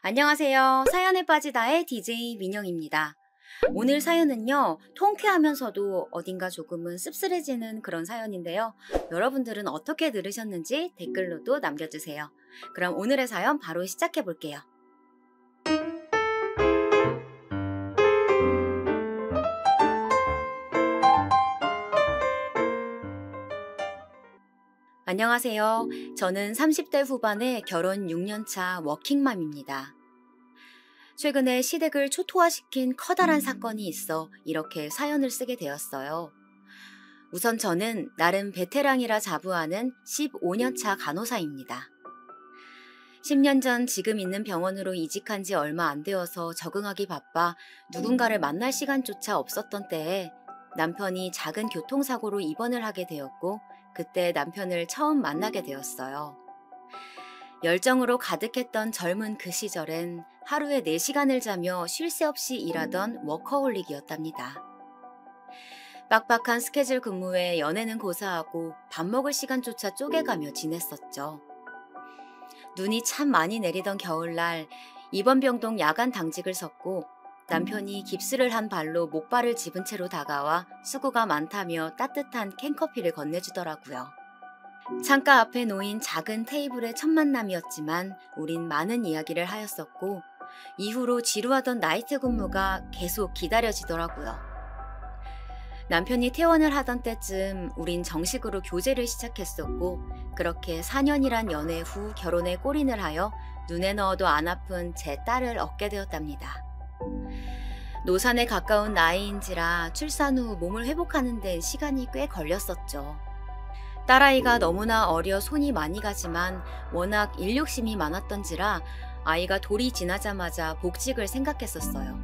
안녕하세요. 사연에 빠지다의 DJ 민영입니다. 오늘 사연은요, 통쾌하면서도 어딘가 조금은 씁쓸해지는 그런 사연인데요. 여러분들은 어떻게 들으셨는지 댓글로도 남겨주세요. 그럼 오늘의 사연 바로 시작해 볼게요. 안녕하세요. 저는 30대 후반의 결혼 6년차 워킹맘입니다. 최근에 시댁을 초토화시킨 커다란 사건이 있어 이렇게 사연을 쓰게 되었어요. 우선 저는 나름 베테랑이라 자부하는 15년차 간호사입니다. 10년 전 지금 있는 병원으로 이직한 지 얼마 안 되어서 적응하기 바빠 누군가를 만날 시간조차 없었던 때에 남편이 작은 교통사고로 입원을 하게 되었고 그때 남편을 처음 만나게 되었어요. 열정으로 가득했던 젊은 그 시절엔 하루에 4시간을 자며 쉴 새 없이 일하던 워커홀릭이었답니다. 빡빡한 스케줄 근무에 연애는 고사하고 밥 먹을 시간조차 쪼개가며 지냈었죠. 눈이 참 많이 내리던 겨울날 입원병동 야간 당직을 섰고 남편이 깁스를 한 발로 목발을 집은 채로 다가와 수고가 많다며 따뜻한 캔커피를 건네주더라고요. 창가 앞에 놓인 작은 테이블의 첫 만남이었지만 우린 많은 이야기를 하였었고 이후로 지루하던 나이트 근무가 계속 기다려지더라고요. 남편이 퇴원을 하던 때쯤 우린 정식으로 교제를 시작했었고 그렇게 4년이란 연애 후 결혼에 골인을 하여 눈에 넣어도 안 아픈 제 딸을 얻게 되었답니다. 노산에 가까운 나이인지라 출산 후 몸을 회복하는 데 시간이 꽤 걸렸었죠. 딸아이가 너무나 어려 손이 많이 가지만 워낙 일욕심이 많았던지라 아이가 돌이 지나자마자 복직을 생각했었어요.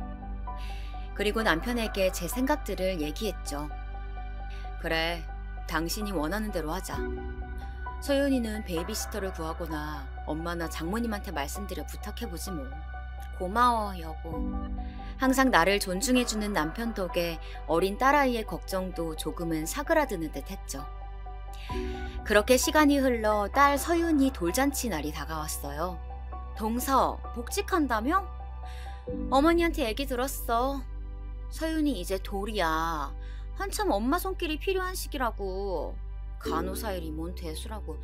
그리고 남편에게 제 생각들을 얘기했죠. 그래, 당신이 원하는 대로 하자. 서윤이는 베이비시터를 구하거나 엄마나 장모님한테 말씀드려 부탁해보지 뭐. 고마워, 여보. 항상 나를 존중해주는 남편 덕에 어린 딸아이의 걱정도 조금은 사그라드는 듯 했죠. 그렇게 시간이 흘러 딸 서윤이 돌잔치 날이 다가왔어요. 동서, 복직한다며? 어머니한테 얘기 들었어. 서윤이 이제 돌이야. 한참 엄마 손길이 필요한 시기라고. 간호사 일이 뭔 대수라고.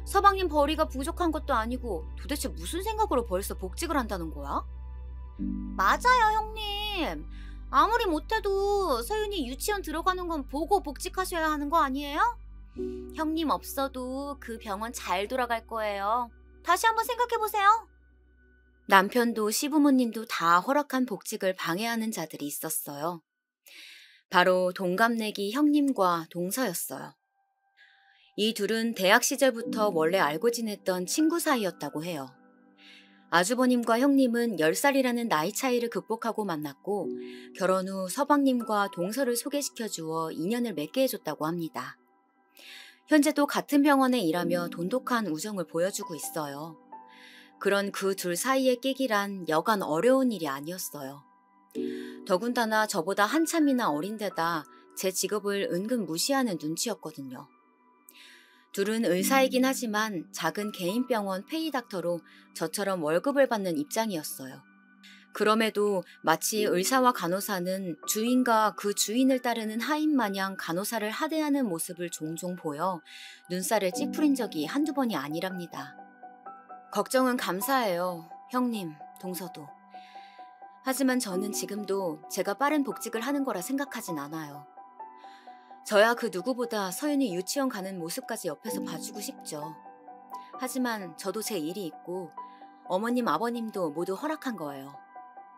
서방님 벌이가 부족한 것도 아니고 도대체 무슨 생각으로 벌써 복직을 한다는 거야? 맞아요, 형님. 아무리 못해도 서윤이 유치원 들어가는 건 보고 복직하셔야 하는 거 아니에요? 형님 없어도 그 병원 잘 돌아갈 거예요. 다시 한번 생각해보세요. 남편도 시부모님도 다 허락한 복직을 방해하는 자들이 있었어요. 바로 동갑내기 형님과 동서였어요. 이 둘은 대학 시절부터 원래 알고 지냈던 친구 사이였다고 해요. 아주버님과 형님은 10살이라는 나이 차이를 극복하고 만났고 결혼 후 서방님과 동서를 소개시켜 주어 인연을 맺게 해줬다고 합니다. 현재도 같은 병원에 일하며 돈독한 우정을 보여주고 있어요. 그런 그 둘 사이에 끼기란 여간 어려운 일이 아니었어요. 더군다나 저보다 한참이나 어린 데다 제 직업을 은근 무시하는 눈치였거든요. 둘은 의사이긴 하지만 작은 개인병원 페이닥터로 저처럼 월급을 받는 입장이었어요. 그럼에도 마치 의사와 간호사는 주인과 그 주인을 따르는 하인 마냥 간호사를 하대하는 모습을 종종 보여 눈살을 찌푸린 적이 한두 번이 아니랍니다. 걱정은 감사해요, 형님, 동서도. 하지만 저는 지금도 제가 빠른 복직을 하는 거라 생각하진 않아요. 저야 그 누구보다 서윤이 유치원 가는 모습까지 옆에서 봐주고 싶죠. 하지만 저도 제 일이 있고 어머님, 아버님도 모두 허락한 거예요.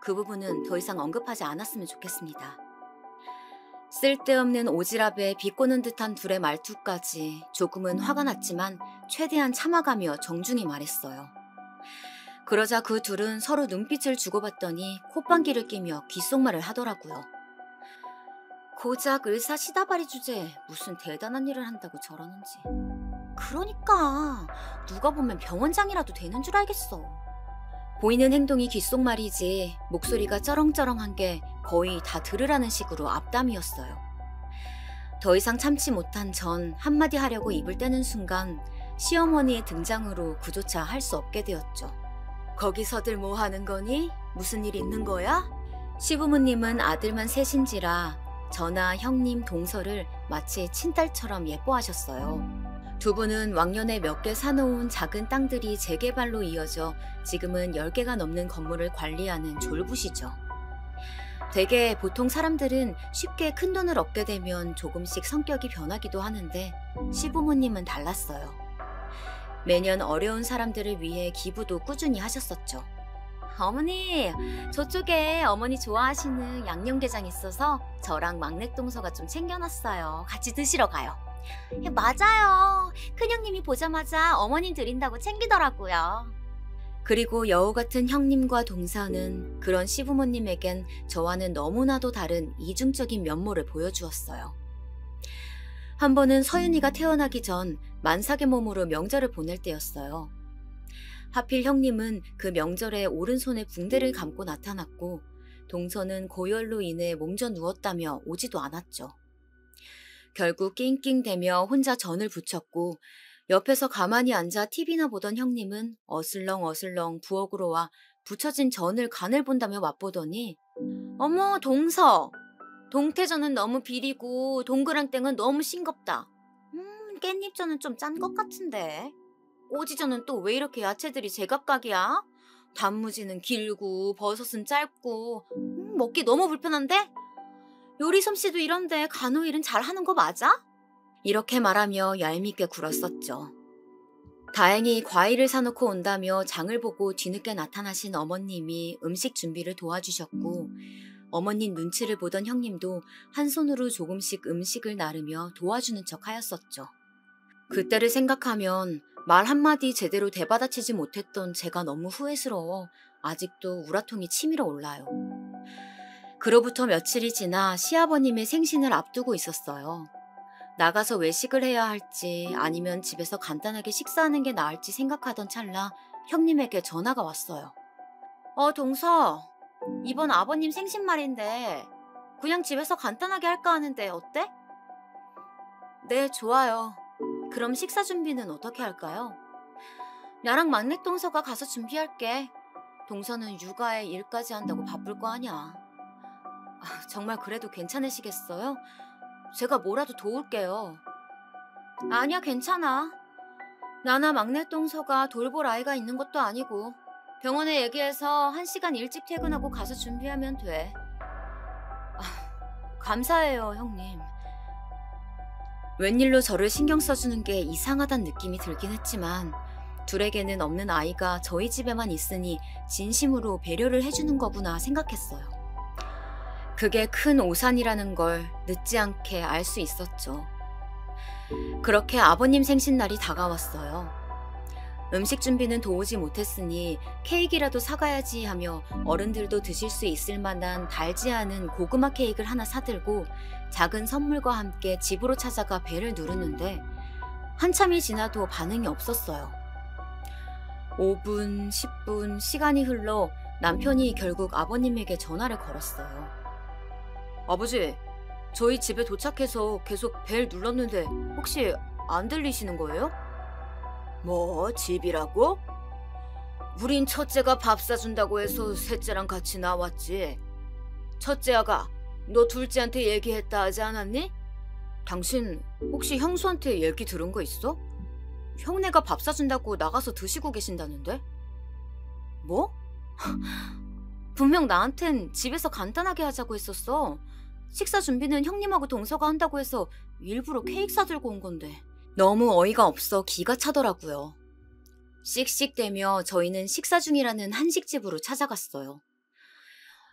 그 부분은 더 이상 언급하지 않았으면 좋겠습니다. 쓸데없는 오지랖에 비꼬는 듯한 둘의 말투까지 조금은 화가 났지만 최대한 참아가며 정중히 말했어요. 그러자 그 둘은 서로 눈빛을 주고받더니 콧방귀를 끼며 귓속말을 하더라고요. 고작 의사 시다바리 주제에 무슨 대단한 일을 한다고 저러는지. 그러니까 누가 보면 병원장이라도 되는 줄 알겠어. 보이는 행동이 귓속말이지 목소리가 쩌렁쩌렁한 게 거의 다 들으라는 식으로 앞담이었어요. 더 이상 참지 못한 전 한마디 하려고 입을 떼는 순간 시어머니의 등장으로 그조차 할 수 없게 되었죠. 거기서들 뭐 하는 거니? 무슨 일 있는 거야? 시부모님은 아들만 셋인지라 저나 형님 동서를 마치 친딸처럼 예뻐하셨어요. 두 분은 왕년에 몇 개 사놓은 작은 땅들이 재개발로 이어져 지금은 10개가 넘는 건물을 관리하는 졸부시죠. 되게 보통 사람들은 쉽게 큰 돈을 얻게 되면 조금씩 성격이 변하기도 하는데 시부모님은 달랐어요. 매년 어려운 사람들을 위해 기부도 꾸준히 하셨었죠. 어머니, 저쪽에 어머니 좋아하시는 양념게장 있어서 저랑 막내 동서가 좀 챙겨놨어요. 같이 드시러 가요. 맞아요. 큰형님이 보자마자 어머님 드린다고 챙기더라고요. 그리고 여우 같은 형님과 동서는 그런 시부모님에겐 저와는 너무나도 다른 이중적인 면모를 보여주었어요. 한 번은 서윤이가 태어나기 전 만삭의 몸으로 명절을 보낼 때였어요. 하필 형님은 그 명절에 오른손에 붕대를 감고 나타났고 동서는 고열로 인해 몸져 누웠다며 오지도 않았죠. 결국 낑낑대며 혼자 전을 부쳤고 옆에서 가만히 앉아 TV나 보던 형님은 어슬렁어슬렁 부엌으로 와 부쳐진 전을 간을 본다며 맛보더니 어머 동서! 동태전은 너무 비리고 동그랑땡은 너무 싱겁다. 깻잎전은 좀 짠 것 같은데. 오지전은 또 왜 이렇게 야채들이 제각각이야? 단무지는 길고 버섯은 짧고 먹기 너무 불편한데? 요리 솜씨도 이런데 간호일은 잘하는 거 맞아? 이렇게 말하며 얄밉게 굴었었죠. 다행히 과일을 사놓고 온다며 장을 보고 뒤늦게 나타나신 어머님이 음식 준비를 도와주셨고 어머님 눈치를 보던 형님도 한 손으로 조금씩 음식을 나르며 도와주는 척 하였었죠. 그때를 생각하면 말 한마디 제대로 대받아치지 못했던 제가 너무 후회스러워 아직도 우라통이 치밀어 올라요. 그로부터 며칠이 지나 시아버님의 생신을 앞두고 있었어요. 나가서 외식을 해야 할지 아니면 집에서 간단하게 식사하는 게 나을지 생각하던 찰나 형님에게 전화가 왔어요. 동서, 이번 아버님 생신 말인데 그냥 집에서 간단하게 할까 하는데 어때? 네, 좋아요. 그럼 식사 준비는 어떻게 할까요? 나랑 막내 동서가 가서 준비할게. 동서는 육아에 일까지 한다고 바쁠 거 아냐. 정말 그래도 괜찮으시겠어요? 제가 뭐라도 도울게요. 아니야, 괜찮아. 나나 막내 동서가 돌볼 아이가 있는 것도 아니고 병원에 얘기해서 1시간 일찍 퇴근하고 가서 준비하면 돼. 감사해요, 형님. 웬일로 저를 신경 써주는 게 이상하단 느낌이 들긴 했지만 둘에게는 없는 아이가 저희 집에만 있으니 진심으로 배려를 해주는 거구나 생각했어요. 그게 큰 오산이라는 걸 늦지 않게 알 수 있었죠. 그렇게 아버님 생신날이 다가왔어요. 음식 준비는 도우지 못했으니 케이크라도 사가야지 하며 어른들도 드실 수 있을 만한 달지 않은 고구마 케이크를 하나 사들고 작은 선물과 함께 집으로 찾아가 벨을 누르는데 한참이 지나도 반응이 없었어요. 5분, 10분 시간이 흘러 남편이 결국 아버님에게 전화를 걸었어요. 아버지, 저희 집에 도착해서 계속 벨 눌렀는데 혹시 안 들리시는 거예요? 뭐, 집이라고? 우린 첫째가 밥 사준다고 해서 셋째랑 같이 나왔지. 첫째 아가, 너 둘째한테 얘기했다 하지 않았니? 당신 혹시 형수한테 얘기 들은 거 있어? 형네가 밥 사준다고 나가서 드시고 계신다는데? 뭐? 분명 나한텐 집에서 간단하게 하자고 했었어. 식사 준비는 형님하고 동서가 한다고 해서 일부러 케이크 사들고 온 건데. 너무 어이가 없어 기가 차더라고요. 씩씩대며 저희는 식사 중이라는 한식집으로 찾아갔어요.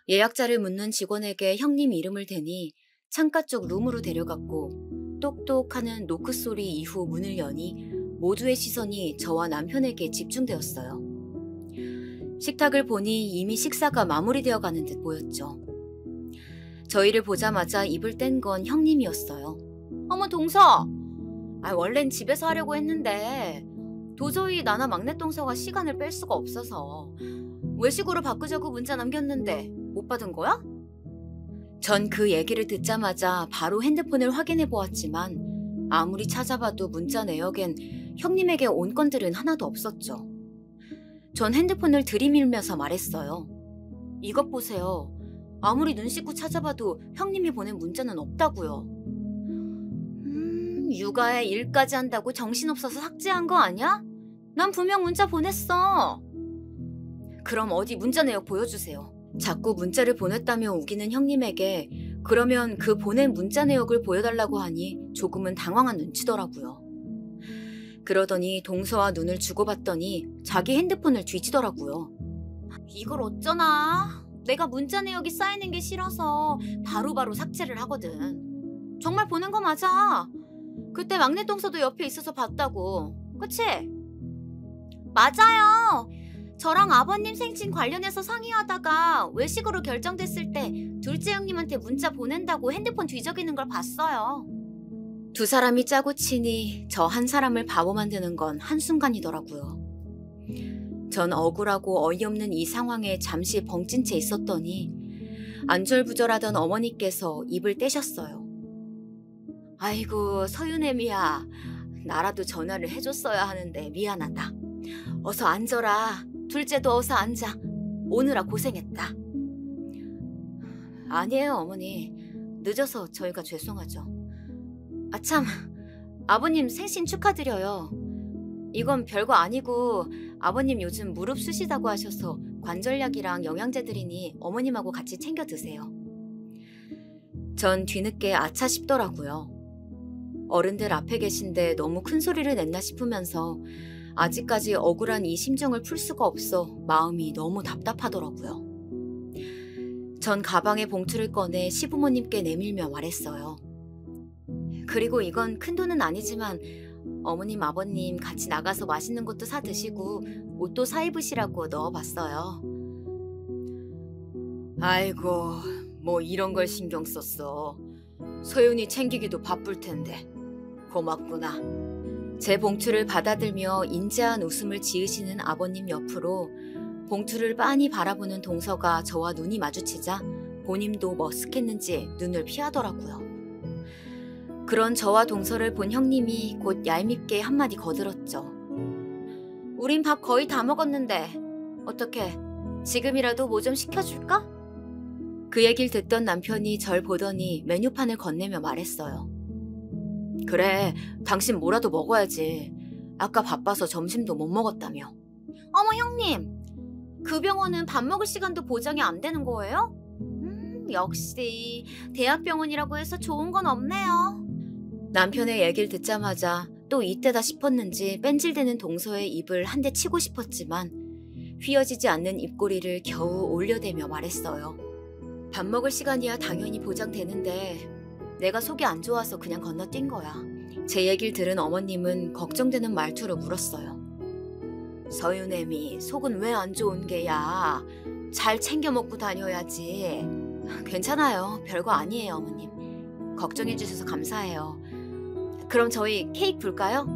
예약자를 묻는 직원에게 형님 이름을 대니 창가 쪽 룸으로 데려갔고 똑똑하는 노크 소리 이후 문을 여니 모두의 시선이 저와 남편에게 집중되었어요. 식탁을 보니 이미 식사가 마무리되어 가는 듯 보였죠. 저희를 보자마자 입을 뗀 건 형님이었어요. 어머 동서! 원래는 집에서 하려고 했는데 도저히 나나 막내 동서가 시간을 뺄 수가 없어서 외식으로 바꾸자고 문자 남겼는데 못 받은 거야? 전 그 얘기를 듣자마자 바로 핸드폰을 확인해 보았지만 아무리 찾아봐도 문자 내역엔 형님에게 온 건들은 하나도 없었죠. 전 핸드폰을 들이밀면서 말했어요. 이것 보세요. 아무리 눈 씻고 찾아봐도 형님이 보낸 문자는 없다고요. 육아에 일까지 한다고 정신없어서 삭제한 거 아니야? 난 분명 문자 보냈어. 그럼 어디 문자 내역 보여주세요. 자꾸 문자를 보냈다며 우기는 형님에게 그러면 그 보낸 문자 내역을 보여달라고 하니 조금은 당황한 눈치더라고요. 그러더니 동서와 눈을 주고받더니 자기 핸드폰을 뒤지더라고요. 이걸 어쩌나? 내가 문자 내역이 쌓이는 게 싫어서 바로바로 삭제를 하거든. 정말 보낸 거 맞아. 그때 막내 동서도 옆에 있어서 봤다고. 그치? 맞아요. 저랑 아버님 생신 관련해서 상의하다가 외식으로 결정됐을 때 둘째 형님한테 문자 보낸다고 핸드폰 뒤적이는 걸 봤어요. 두 사람이 짜고 치니 저 한 사람을 바보 만드는 건 한순간이더라고요. 전 억울하고 어이없는 이 상황에 잠시 벙찐 채 있었더니 안절부절하던 어머니께서 입을 떼셨어요. 아이고 서윤애미야, 나라도 전화를 해줬어야 하는데 미안하다. 어서 앉아라. 둘째도 어서 앉아. 오느라 고생했다. 아니에요 어머니. 늦어서 저희가 죄송하죠. 아참, 아버님 생신 축하드려요. 이건 별거 아니고 아버님 요즘 무릎 쑤시다고 하셔서 관절약이랑 영양제 드리니 어머님하고 같이 챙겨 드세요. 전 뒤늦게 아차 싶더라고요. 어른들 앞에 계신데 너무 큰 소리를 냈나 싶으면서 아직까지 억울한 이 심정을 풀 수가 없어 마음이 너무 답답하더라고요. 전 가방에 봉투를 꺼내 시부모님께 내밀며 말했어요. 그리고 이건 큰돈은 아니지만 어머님 아버님 같이 나가서 맛있는 것도 사 드시고 옷도 사 입으시라고 넣어봤어요. 아이고 뭐 이런 걸 신경 썼어. 소윤이 챙기기도 바쁠 텐데. 고맙구나. 제 봉투를 받아들며 인자한 웃음을 지으시는 아버님 옆으로 봉투를 빤히 바라보는 동서가 저와 눈이 마주치자 본인도 머쓱했는지 눈을 피하더라고요. 그런 저와 동서를 본 형님이 곧 얄밉게 한마디 거들었죠. 우린 밥 거의 다 먹었는데 어떻게 지금이라도 뭐 좀 시켜줄까? 그 얘기를 듣던 남편이 절 보더니 메뉴판을 건네며 말했어요. 그래, 당신 뭐라도 먹어야지. 아까 바빠서 점심도 못 먹었다며. 어머 형님, 그 병원은 밥 먹을 시간도 보장이 안 되는 거예요? 역시 대학병원이라고 해서 좋은 건 없네요. 남편의 얘기를 듣자마자 또 이때다 싶었는지 뺀질대는 동서의 입을 한 대 치고 싶었지만 휘어지지 않는 입꼬리를 겨우 올려대며 말했어요. 밥 먹을 시간이야 당연히 보장되는데 내가 속이 안 좋아서 그냥 건너뛴 거야. 제 얘기를 들은 어머님은 걱정되는 말투로 물었어요. 서윤애미, 속은 왜 안 좋은 게야? 잘 챙겨 먹고 다녀야지. 괜찮아요. 별거 아니에요 어머님. 걱정해 주셔서 감사해요. 그럼 저희 케이크 불까요?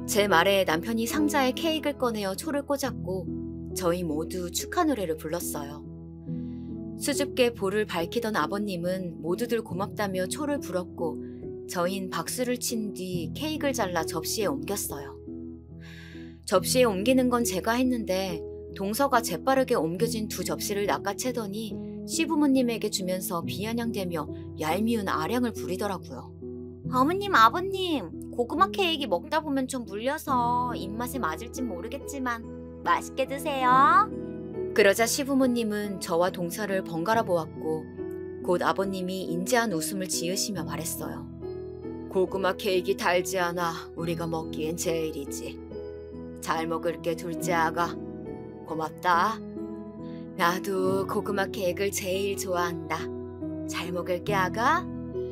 제 말에 남편이 상자에 케이크를 꺼내어 초를 꽂았고 저희 모두 축하 노래를 불렀어요. 수줍게 볼을 밝히던 아버님은 모두들 고맙다며 초를 불었고 저흰 박수를 친 뒤 케이크를 잘라 접시에 옮겼어요. 접시에 옮기는 건 제가 했는데 동서가 재빠르게 옮겨진 두 접시를 낚아채더니 시부모님에게 주면서 비아냥대며 얄미운 아량을 부리더라고요. 어머님, 아버님, 고구마 케이크 먹다 보면 좀 물려서 입맛에 맞을진 모르겠지만 맛있게 드세요. 그러자 시부모님은 저와 동서를 번갈아 보았고 곧 아버님이 인자한 웃음을 지으시며 말했어요. 고구마 케이크 달지 않아 우리가 먹기엔 제일이지. 잘 먹을게 둘째 아가. 고맙다. 나도 고구마 케이크를 제일 좋아한다. 잘 먹을게 아가.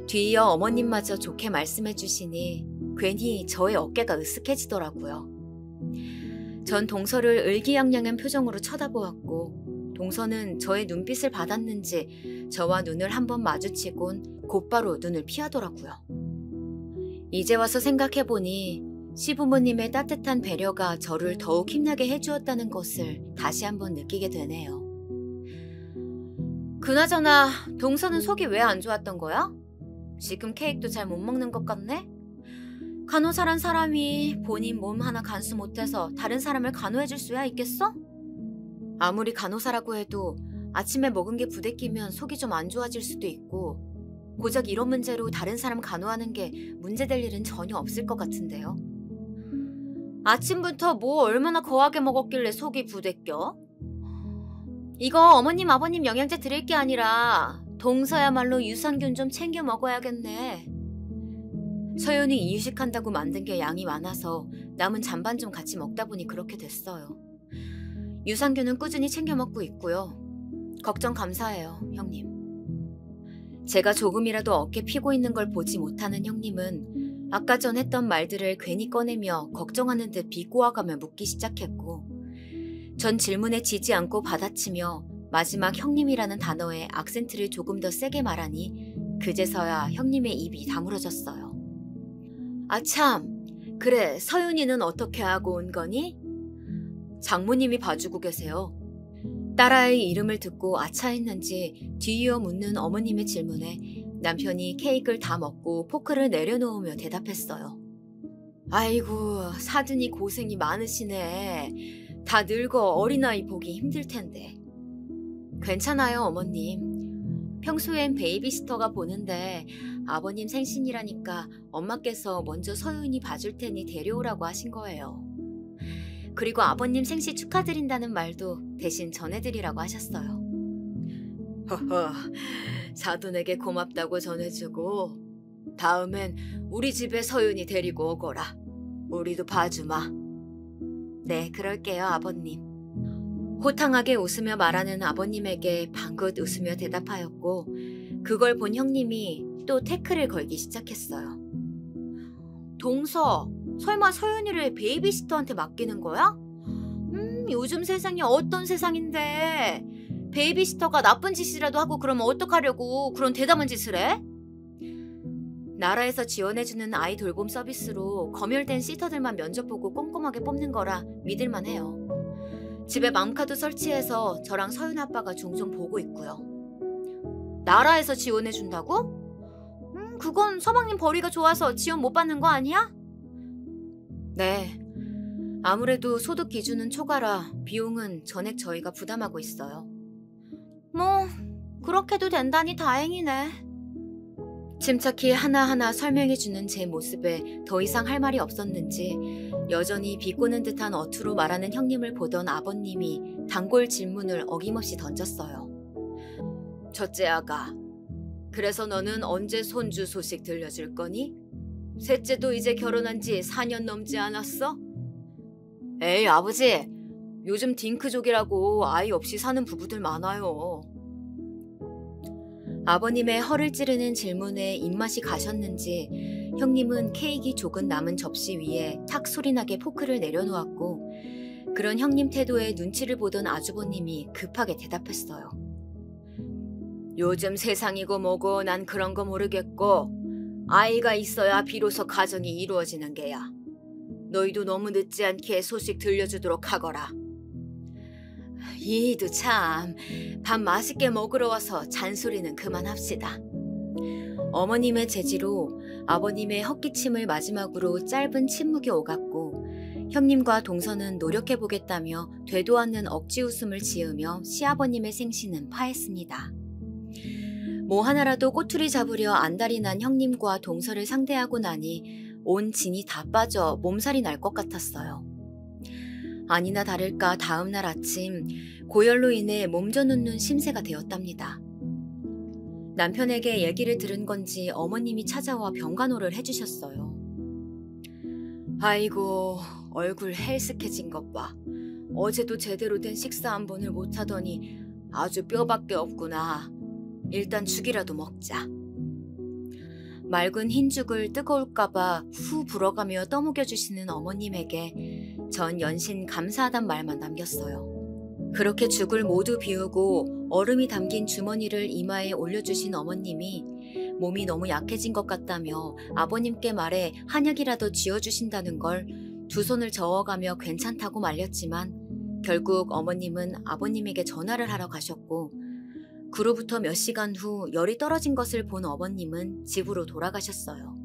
뒤이어 어머님마저 좋게 말씀해 주시니 괜히 저의 어깨가 으쓱해지더라고요. 전 동서를 의기양양한 표정으로 쳐다보았고 동서는 저의 눈빛을 받았는지 저와 눈을 한번 마주치곤 곧바로 눈을 피하더라고요. 이제 와서 생각해보니 시부모님의 따뜻한 배려가 저를 더욱 힘나게 해주었다는 것을 다시 한번 느끼게 되네요. 그나저나 동서는 속이 왜 안 좋았던 거야? 지금 케이크도 잘 못 먹는 것 같네? 간호사란 사람이 본인 몸 하나 간수 못해서 다른 사람을 간호해줄 수야 있겠어? 아무리 간호사라고 해도 아침에 먹은 게 부대끼면 속이 좀 안 좋아질 수도 있고 고작 이런 문제로 다른 사람 간호하는 게 문제될 일은 전혀 없을 것 같은데요. 아침부터 뭐 얼마나 거하게 먹었길래 속이 부대껴? 이거 어머님 아버님 영양제 드릴 게 아니라 동서야말로 유산균 좀 챙겨 먹어야겠네. 서연이 이유식한다고 만든 게 양이 많아서 남은 잔반 좀 같이 먹다 보니 그렇게 됐어요. 유산균은 꾸준히 챙겨 먹고 있고요. 걱정 감사해요, 형님. 제가 조금이라도 어깨 피고 있는 걸 보지 못하는 형님은 아까 전 했던 말들을 괜히 꺼내며 걱정하는 듯 비꼬아가며 묻기 시작했고 전 질문에 지지 않고 받아치며 마지막 형님이라는 단어에 악센트를 조금 더 세게 말하니 그제서야 형님의 입이 다물어졌어요. 아 참, 그래 서윤이는 어떻게 하고 온 거니? 장모님이 봐주고 계세요. 딸아이 이름을 듣고 아차했는지 뒤이어 묻는 어머님의 질문에 남편이 케이크를 다 먹고 포크를 내려놓으며 대답했어요. 아이고 사돈이 고생이 많으시네. 다 늙어 어린아이 보기 힘들 텐데. 괜찮아요 어머님. 평소엔 베이비시터가 보는데 아버님 생신이라니까 엄마께서 먼저 서윤이 봐줄 테니 데려오라고 하신 거예요. 그리고 아버님 생신 축하드린다는 말도 대신 전해드리라고 하셨어요. 허허, 사돈에게 고맙다고 전해주고 다음엔 우리 집에 서윤이 데리고 오거라. 우리도 봐주마. 네, 그럴게요 아버님. 호탕하게 웃으며 말하는 아버님에게 방긋 웃으며 대답하였고 그걸 본 형님이 또 태클을 걸기 시작했어요. 동서, 설마 서윤이를 베이비시터한테 맡기는 거야? 요즘 세상이 어떤 세상인데 베이비시터가 나쁜 짓이라도 하고 그러면 어떡하려고 그런 대담한 짓을 해? 나라에서 지원해주는 아이 돌봄 서비스로 검열된 시터들만 면접 보고 꼼꼼하게 뽑는 거라 믿을만 해요. 집에 맘카드 설치해서 저랑 서윤 아빠가 종종 보고 있고요. 나라에서 지원해준다고? 그건 서방님 벌이가 좋아서 지원 못 받는 거 아니야? 네. 아무래도 소득 기준은 초과라 비용은 전액 저희가 부담하고 있어요. 뭐 그렇게도 된다니 다행이네. 침착히 하나하나 설명해주는 제 모습에 더 이상 할 말이 없었는지 여전히 비꼬는 듯한 어투로 말하는 형님을 보던 아버님이 단골 질문을 어김없이 던졌어요. 첫째 아가, 그래서 너는 언제 손주 소식 들려줄 거니? 셋째도 이제 결혼한 지 4년 넘지 않았어? 에이 아버지, 요즘 딩크족이라고 아이 없이 사는 부부들 많아요. 아버님의 허를 찌르는 질문에 입맛이 가셨는지 형님은 케이크 조금 남은 접시 위에 탁 소리나게 포크를 내려놓았고 그런 형님 태도에 눈치를 보던 아주버님이 급하게 대답했어요. 요즘 세상이고 뭐고 난 그런 거 모르겠고 아이가 있어야 비로소 가정이 이루어지는 게야. 너희도 너무 늦지 않게 소식 들려주도록 하거라. 이도 참, 밥 맛있게 먹으러 와서 잔소리는 그만합시다. 어머님의 제지로 아버님의 헛기침을 마지막으로 짧은 침묵이 오갔고 형님과 동서는 노력해보겠다며 되도 않는 억지 웃음을 지으며 시아버님의 생신은 파했습니다. 뭐 하나라도 꼬투리 잡으려 안달이 난 형님과 동서를 상대하고 나니 온 진이 다 빠져 몸살이 날 것 같았어요. 아니나 다를까 다음 날 아침 고열로 인해 몸져 눕는 심세가 되었답니다. 남편에게 얘기를 들은 건지 어머님이 찾아와 병간호를 해주셨어요. 아이고 얼굴 헬스케진 것 봐. 어제도 제대로 된 식사 한 번을 못하더니 아주 뼈밖에 없구나. 일단 죽이라도 먹자. 맑은 흰죽을 뜨거울까봐 후 불어가며 떠먹여주시는 어머님에게 전 연신 감사하단 말만 남겼어요. 그렇게 죽을 모두 비우고 얼음이 담긴 주머니를 이마에 올려주신 어머님이 몸이 너무 약해진 것 같다며 아버님께 말해 한약이라도 쥐어주신다는 걸 두 손을 저어가며 괜찮다고 말렸지만 결국 어머님은 아버님에게 전화를 하러 가셨고 그로부터 몇 시간 후 열이 떨어진 것을 본 어머님은 집으로 돌아가셨어요.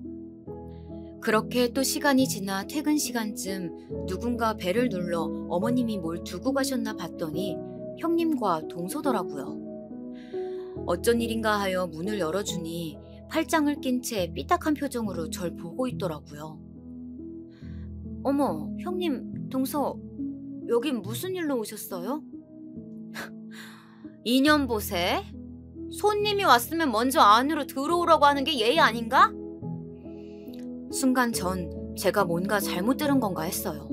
그렇게 또 시간이 지나 퇴근 시간쯤 누군가 배를 눌러 어머님이 뭘 두고 가셨나 봤더니 형님과 동서더라고요. 어쩐 일인가 하여 문을 열어주니 팔짱을 낀 채 삐딱한 표정으로 절 보고 있더라고요. 어머, 형님, 동서, 여긴 무슨 일로 오셨어요? 이년 보세? 손님이 왔으면 먼저 안으로 들어오라고 하는 게 예의 아닌가? 순간 전 제가 뭔가 잘못 들은 건가 했어요.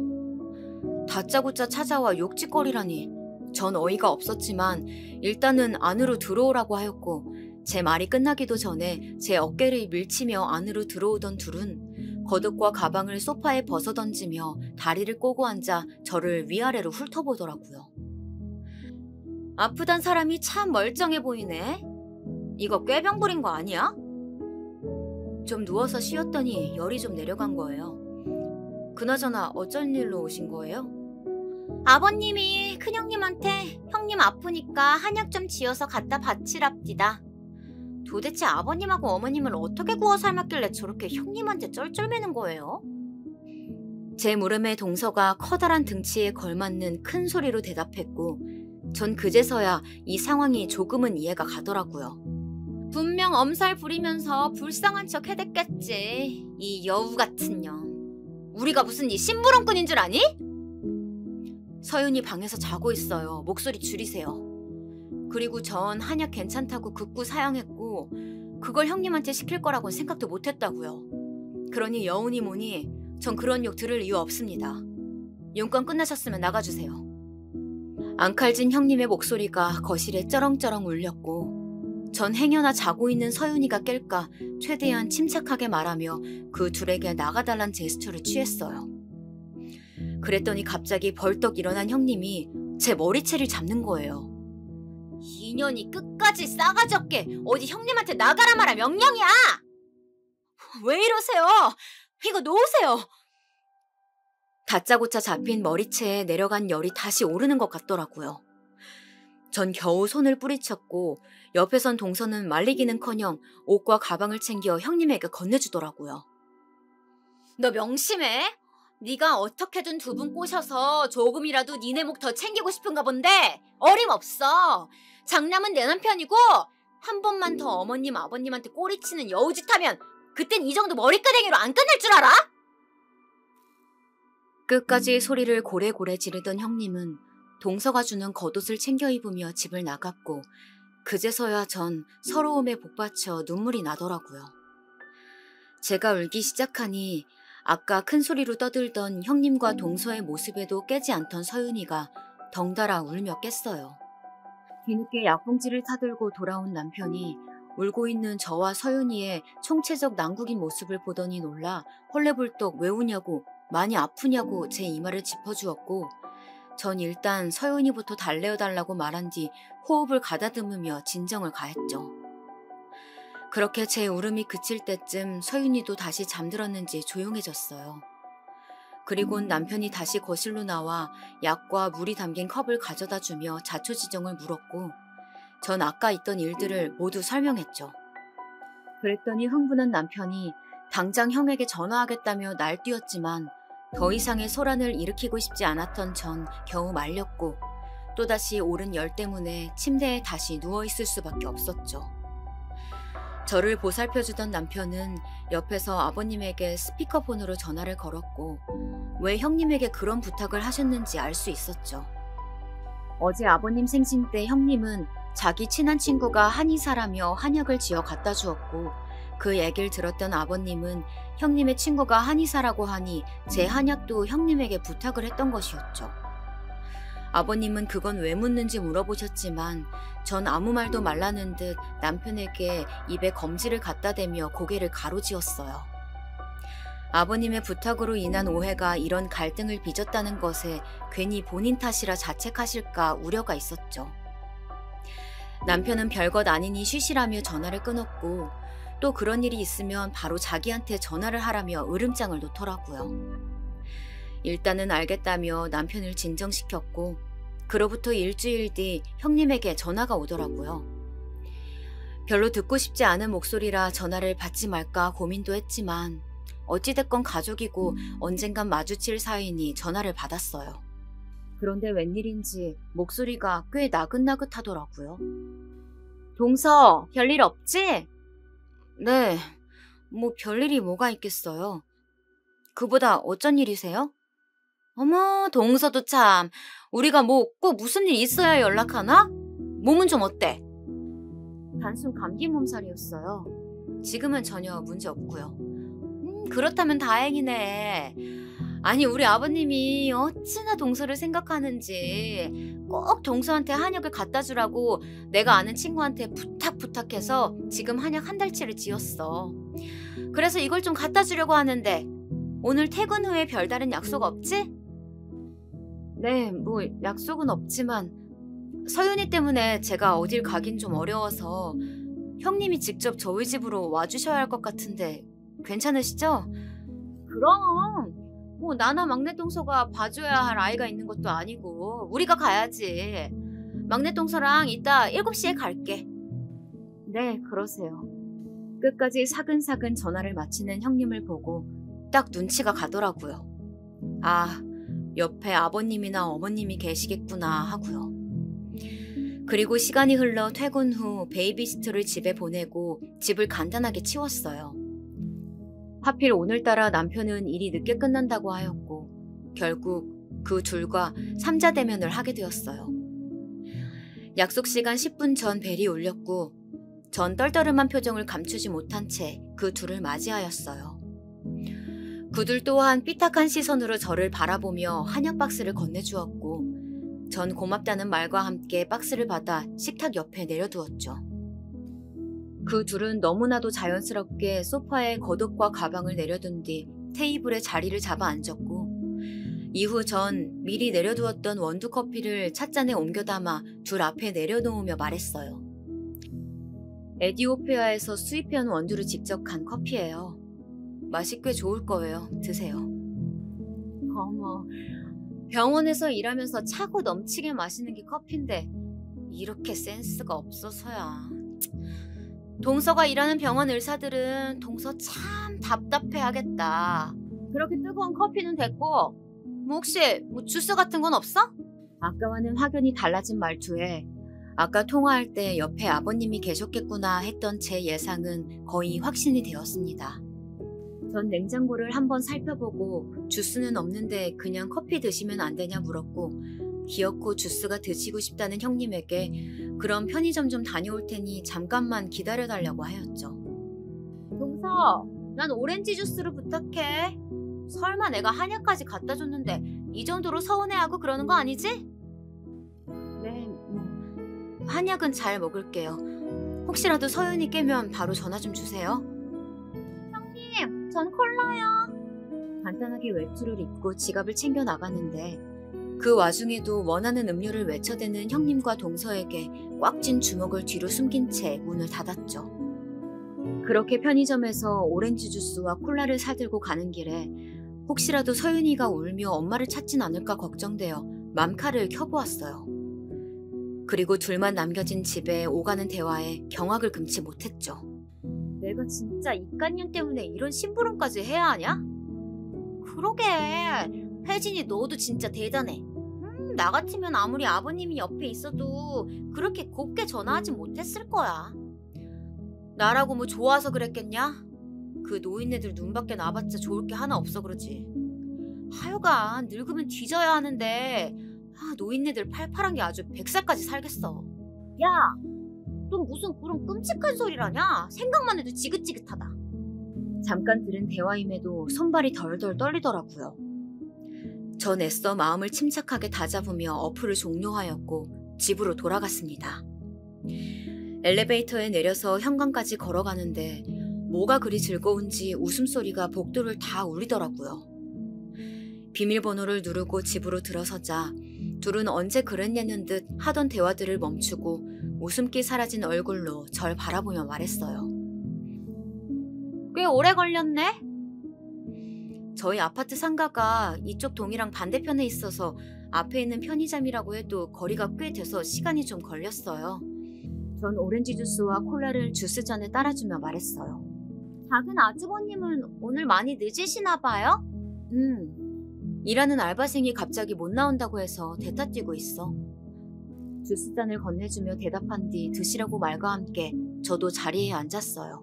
다짜고짜 찾아와 욕짓거리라니 전 어이가 없었지만 일단은 안으로 들어오라고 하였고 제 말이 끝나기도 전에 제 어깨를 밀치며 안으로 들어오던 둘은 겉옷과 가방을 소파에 벗어던지며 다리를 꼬고 앉아 저를 위아래로 훑어보더라고요. 아프단 사람이 참 멀쩡해 보이네. 이거 꾀병 부린 거 아니야? 좀 누워서 쉬었더니 열이 좀 내려간 거예요. 그나저나 어쩐 일로 오신 거예요? 아버님이 큰형님한테 형님 아프니까 한약 좀 지어서 갖다 바치랍디다. 도대체 아버님하고 어머님을 어떻게 구워 삶았길래 저렇게 형님한테 쩔쩔매는 거예요? 제 물음에 동서가 커다란 등치에 걸맞는 큰 소리로 대답했고 전 그제서야 이 상황이 조금은 이해가 가더라고요. 분명 엄살 부리면서 불쌍한 척 해댔겠지. 이 여우 같은 년. 우리가 무슨 네 심부름꾼인 줄 아니? 서윤이 방에서 자고 있어요. 목소리 줄이세요. 그리고 전 한약 괜찮다고 극구 사양했고 그걸 형님한테 시킬 거라고는 생각도 못했다고요. 그러니 여운이 뭐니 전 그런 욕 들을 이유 없습니다. 용건 끝나셨으면 나가주세요. 앙칼진 형님의 목소리가 거실에 쩌렁쩌렁 울렸고 전 행여나 자고 있는 서윤이가 깰까 최대한 침착하게 말하며 그 둘에게 나가달란 제스처를 취했어요. 그랬더니 갑자기 벌떡 일어난 형님이 제 머리채를 잡는 거예요. 이년이 끝까지 싸가지 없게 어디 형님한테 나가라 마라 명령이야! 왜 이러세요? 이거 놓으세요! 다짜고짜 잡힌 머리채에 내려간 열이 다시 오르는 것 같더라고요. 전 겨우 손을 뿌리쳤고 옆에 선 동서는 말리기는커녕 옷과 가방을 챙겨 형님에게 건네주더라고요. 너 명심해. 네가 어떻게든 두 분 꼬셔서 조금이라도 니네 목 더 챙기고 싶은가 본데 어림없어. 장남은 내 남편이고 한 번만 더 어머님 아버님한테 꼬리치는 여우짓 하면 그땐 이 정도 머리끄댕이로 안 끝낼 줄 알아? 끝까지 소리를 고래고래 지르던 형님은 동서가 주는 겉옷을 챙겨 입으며 집을 나갔고 그제서야 전 서러움에 복받쳐 눈물이 나더라고요. 제가 울기 시작하니 아까 큰 소리로 떠들던 형님과 동서의 모습에도 깨지 않던 서윤이가 덩달아 울며 깼어요. 뒤늦게 약봉지를 사들고 돌아온 남편이 울고 있는 저와 서윤이의 총체적 난국인 모습을 보더니 놀라 헐레벌떡 왜 우냐고 많이 아프냐고 제 이마를 짚어주었고 전 일단 서윤이부터 달래어달라고 말한 뒤 호흡을 가다듬으며 진정을 가했죠. 그렇게 제 울음이 그칠 때쯤 서윤이도 다시 잠들었는지 조용해졌어요. 그리곤 남편이 다시 거실로 나와 약과 물이 담긴 컵을 가져다주며 자초지종을 물었고 전 아까 있던 일들을 모두 설명했죠. 그랬더니 흥분한 남편이 당장 형에게 전화하겠다며 날뛰었지만 더 이상의 소란을 일으키고 싶지 않았던 전 겨우 말렸고 또다시 오른 열 때문에 침대에 다시 누워있을 수밖에 없었죠. 저를 보살펴주던 남편은 옆에서 아버님에게 스피커폰으로 전화를 걸었고 왜 형님에게 그런 부탁을 하셨는지 알 수 있었죠. 어제 아버님 생신 때 형님은 자기 친한 친구가 한의사라며 한약을 지어 갖다 주었고 그 얘기를 들었던 아버님은 형님의 친구가 한의사라고 하니 제 한약도 형님에게 부탁을 했던 것이었죠. 아버님은 그건 왜 묻는지 물어보셨지만 전 아무 말도 말라는 듯 남편에게 입에 검지를 갖다 대며 고개를 가로지었어요. 아버님의 부탁으로 인한 오해가 이런 갈등을 빚었다는 것에 괜히 본인 탓이라 자책하실까 우려가 있었죠. 남편은 별것 아니니 쉬시라며 전화를 끊었고 또 그런 일이 있으면 바로 자기한테 전화를 하라며 으름장을 놓더라고요. 일단은 알겠다며 남편을 진정시켰고 그로부터 일주일 뒤 형님에게 전화가 오더라고요. 별로 듣고 싶지 않은 목소리라 전화를 받지 말까 고민도 했지만 어찌됐건 가족이고 언젠간 마주칠 사이니 전화를 받았어요. 그런데 웬일인지 목소리가 꽤 나긋나긋하더라고요. 동서, 별일 없지? 네, 뭐 별일이 뭐가 있겠어요. 그보다 어쩐 일이세요? 어머, 동서도 참. 우리가 뭐 꼭 무슨 일 있어야 연락하나? 몸은 좀 어때? 단순 감기 몸살이었어요. 지금은 전혀 문제 없고요. 그렇다면 다행이네. 아니, 우리 아버님이 어찌나 동서를 생각하는지 꼭 동서한테 한약을 갖다 주라고 내가 아는 친구한테 부탁해서 지금 한약 한 달치를 지었어. 그래서 이걸 좀 갖다 주려고 하는데 오늘 퇴근 후에 별다른 약속 없지? 네, 뭐 약속은 없지만 서윤이 때문에 제가 어딜 가긴 좀 어려워서 형님이 직접 저희 집으로 와주셔야 할 것 같은데 괜찮으시죠? 그럼 뭐 나나 막내 동서가 봐줘야 할 아이가 있는 것도 아니고 우리가 가야지. 막내 동서랑 이따 7시에 갈게. 네, 그러세요. 끝까지 사근사근 전화를 마치는 형님을 보고 딱 눈치가 가더라고요. 아, 옆에 아버님이나 어머님이 계시겠구나 하고요. 그리고 시간이 흘러 퇴근 후 베이비시터를 집에 보내고 집을 간단하게 치웠어요. 하필 오늘따라 남편은 일이 늦게 끝난다고 하였고 결국 그 둘과 삼자대면을 하게 되었어요. 약속 시간 10분 전 벨이 울렸고 전 떨떠름한 표정을 감추지 못한 채 그 둘을 맞이하였어요. 그들 또한 삐딱한 시선으로 저를 바라보며 한약 박스를 건네주었고 전 고맙다는 말과 함께 박스를 받아 식탁 옆에 내려두었죠. 그 둘은 너무나도 자연스럽게 소파에 겉옷과 가방을 내려둔 뒤 테이블에 자리를 잡아 앉았고 이후 전 미리 내려두었던 원두커피를 찻잔에 옮겨 담아 둘 앞에 내려놓으며 말했어요. 에디오피아에서 수입해온 원두를 직접 간 커피예요. 맛이 꽤 좋을 거예요. 드세요. 어머, 병원에서 일하면서 차고 넘치게 마시는 게 커피인데 이렇게 센스가 없어서야. 동서가 일하는 병원 의사들은 동서 참 답답해하겠다. 그렇게 뜨거운 커피는 됐고 뭐 혹시 주스 같은 건 없어? 아까와는 확연히 달라진 말투에 아까 통화할 때 옆에 아버님이 계셨겠구나 했던 제 예상은 거의 확신이 되었습니다. 전 냉장고를 한번 살펴보고 주스는 없는데 그냥 커피 드시면 안 되냐 물었고 기어코 주스가 드시고 싶다는 형님에게 그럼 편의점 좀 다녀올 테니 잠깐만 기다려달라고 하였죠. 동서, 난 오렌지 주스를 부탁해. 설마 내가 한약까지 갖다 줬는데 이 정도로 서운해하고 그러는 거 아니지? 네, 한약은 잘 먹을게요. 혹시라도 서윤이 깨면 바로 전화 좀 주세요. 형님, 전 콜라요. 간단하게 외투를 입고 지갑을 챙겨 나가는데 그 와중에도 원하는 음료를 외쳐대는 형님과 동서에게 꽉 쥔 주먹을 뒤로 숨긴 채 문을 닫았죠. 그렇게 편의점에서 오렌지 주스와 콜라를 사들고 가는 길에 혹시라도 서윤이가 울며 엄마를 찾진 않을까 걱정되어 맘카를 켜보았어요. 그리고 둘만 남겨진 집에 오가는 대화에 경악을 금치 못했죠. 내가 진짜 입간년 때문에 이런 심부름까지 해야 하냐? 그러게, 혜진이 너도 진짜 대단해. 나 같으면 아무리 아버님이 옆에 있어도 그렇게 곱게 전화하진 못했을 거야. 나라고 뭐 좋아서 그랬겠냐? 그 노인네들 눈밖에 나봤자 좋을 게 하나 없어 그러지. 하여간 늙으면 뒤져야 하는데 노인네들 팔팔한 게 아주 100살까지 살겠어. 야, 넌 무슨 그런 끔찍한 소리라냐? 생각만 해도 지긋지긋하다. 잠깐 들은 대화임에도 손발이 덜덜 떨리더라고요. 전 애써 마음을 침착하게 다잡으며 어플을 종료하였고 집으로 돌아갔습니다. 엘리베이터에 내려서 현관까지 걸어가는데 뭐가 그리 즐거운지 웃음소리가 복도를 다 울리더라고요. 비밀번호를 누르고 집으로 들어서자 둘은 언제 그랬냐는 듯 하던 대화들을 멈추고 웃음기 사라진 얼굴로 절 바라보며 말했어요. 꽤 오래 걸렸네? 저희 아파트 상가가 이쪽 동이랑 반대편에 있어서 앞에 있는 편의점이라고 해도 거리가 꽤 돼서 시간이 좀 걸렸어요. 전 오렌지 주스와 콜라를 주스잔에 따라주며 말했어요. 작은 아주버님은 오늘 많이 늦으시나 봐요? 일하는 알바생이 갑자기 못 나온다고 해서 대타 뛰고 있어. 주스잔을 건네주며 대답한 뒤 드시라고 말과 함께 저도 자리에 앉았어요.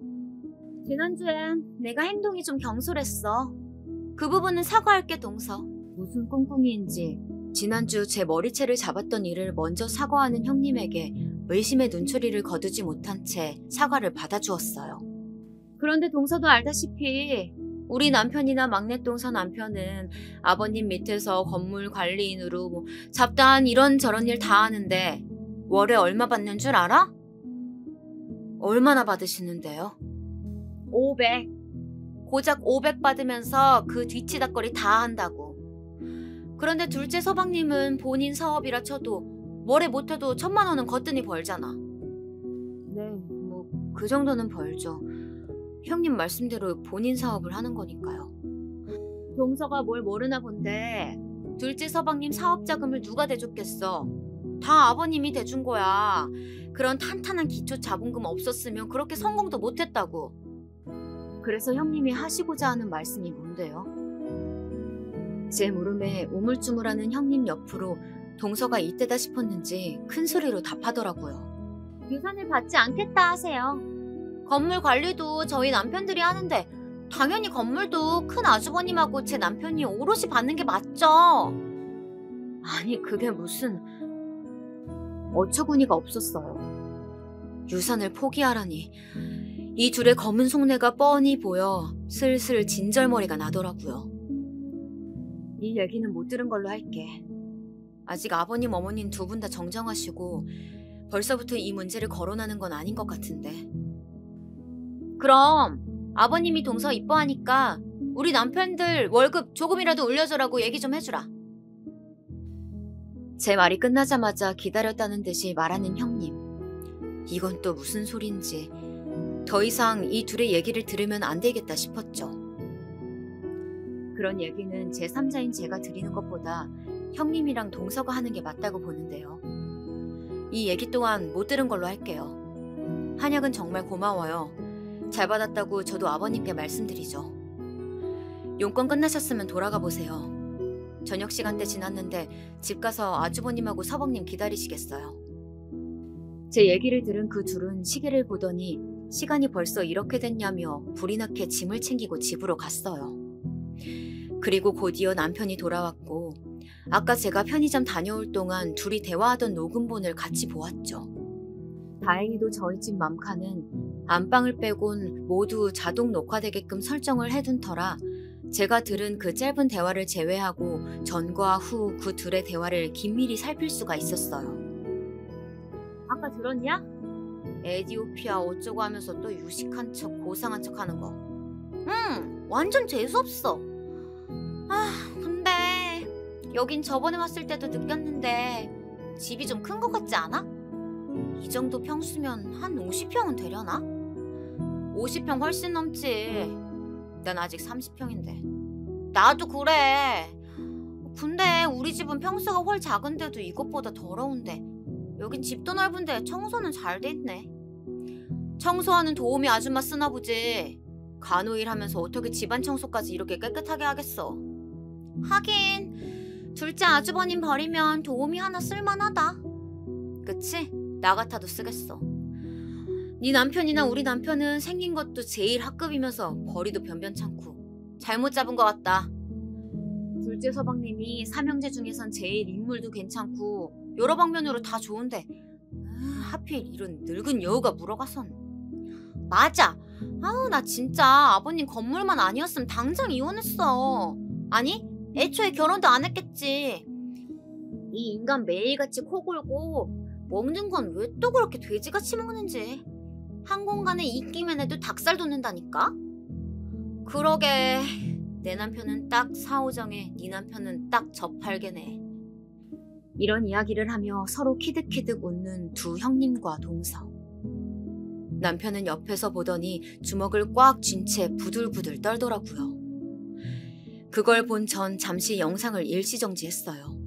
지난주엔 내가 행동이 좀 경솔했어. 그 부분은 사과할게, 동서. 무슨 꿍꿍이인지 지난주 제 머리채를 잡았던 일을 먼저 사과하는 형님에게 의심의 눈초리를 거두지 못한 채 사과를 받아주었어요. 그런데 동서도 알다시피 우리 남편이나 막내 동서 남편은 아버님 밑에서 건물 관리인으로 잡다한 이런저런 일 다 하는데 월에 얼마 받는 줄 알아? 얼마나 받으시는데요? 500. 고작 500 받으면서 그 뒤치다거리 다 한다고. 그런데 둘째 서방님은 본인 사업이라 쳐도 월에 못해도 1000만 원은 거뜬히 벌잖아. 네, 그 정도는 벌죠. 형님 말씀대로 본인 사업을 하는 거니까요. 동서가 뭘 모르나 본데 둘째 서방님 사업 자금을 누가 대줬겠어. 다 아버님이 대준 거야. 그런 탄탄한 기초 자본금 없었으면 그렇게 성공도 못했다고. 그래서 형님이 하시고자 하는 말씀이 뭔데요? 제 물음에 우물쭈물하는 형님 옆으로 동서가 이때다 싶었는지 큰 소리로 답하더라고요. 유산을 받지 않겠다 하세요. 건물 관리도 저희 남편들이 하는데 당연히 건물도 큰 아주버님하고 제 남편이 오롯이 받는 게 맞죠. 아니 그게 무슨... 어처구니가 없었어요. 유산을 포기하라니. 이 둘의 검은 속내가 뻔히 보여 슬슬 진절머리가 나더라고요. 이 얘기는 못 들은 걸로 할게. 아직 아버님 어머님 두 분 다 정정하시고 벌써부터 이 문제를 거론하는 건 아닌 것 같은데. 그럼 아버님이 동서 이뻐하니까 우리 남편들 월급 조금이라도 올려주라고 얘기 좀 해주라. 제 말이 끝나자마자 기다렸다는 듯이 말하는 형님. 이건 또 무슨 소린지 더 이상 이 둘의 얘기를 들으면 안 되겠다 싶었죠. 그런 얘기는 제3자인 제가 드리는 것보다 형님이랑 동서가 하는 게 맞다고 보는데요. 이 얘기 또한 못 들은 걸로 할게요. 한약은 정말 고마워요. 잘 받았다고 저도 아버님께 말씀드리죠. 용건 끝나셨으면 돌아가 보세요. 저녁 시간대 지났는데 집 가서 아주버님하고 서방님 기다리시겠어요. 제 얘기를 들은 그 둘은 시계를 보더니 시간이 벌써 이렇게 됐냐며 불이 나게 짐을 챙기고 집으로 갔어요. 그리고 곧이어 남편이 돌아왔고 아까 제가 편의점 다녀올 동안 둘이 대화하던 녹음본을 같이 보았죠. 다행히도 저희 집 맘카는 안방을 빼곤 모두 자동 녹화되게끔 설정을 해둔 터라 제가 들은 그 짧은 대화를 제외하고 전과 후 그 둘의 대화를 긴밀히 살필 수가 있었어요. 아까 들었냐? 에디오피아 어쩌고 하면서 또 유식한 척 고상한 척 하는 거. 완전 재수없어. 근데 여긴 저번에 왔을 때도 느꼈는데 집이 좀 큰 것 같지 않아? 이 정도 평수면 한 50평은 되려나? 50평 훨씬 넘지. 난 아직 30평인데. 나도 그래. 근데 우리 집은 평수가 훨 작은데도 이것보다 더러운데 여긴 집도 넓은데 청소는 잘 돼 있네. 청소하는 도우미 아줌마 쓰나 보지. 간호일 하면서 어떻게 집안 청소까지 이렇게 깨끗하게 하겠어. 하긴 둘째 아주버님 버리면 도우미 하나 쓸만하다. 그치? 나 같아도 쓰겠어. 네 남편이나 우리 남편은 생긴 것도 제일 학급이면서 벌이도 변변찮고 잘못 잡은 것 같다. 둘째 서방님이 삼형제 중에선 제일 인물도 괜찮고 여러 방면으로 다 좋은데 하필 이런 늙은 여우가 물어가선. 맞아. 나 진짜 아버님 건물만 아니었으면 당장 이혼했어. 아니 애초에 결혼도 안 했겠지. 이 인간 매일같이 코 골고 먹는 건 왜 또 그렇게 돼지같이 먹는지. 한 공간에 있기만 해도 닭살 돋는다니까. 그러게 내 남편은 딱 사오정에 네 남편은 딱 저팔계네. 이런 이야기를 하며 서로 키득키득 웃는 두 형님과 동서. 남편은 옆에서 보더니 주먹을 꽉 쥔 채 부들부들 떨더라고요. 그걸 본 전 잠시 영상을 일시정지했어요.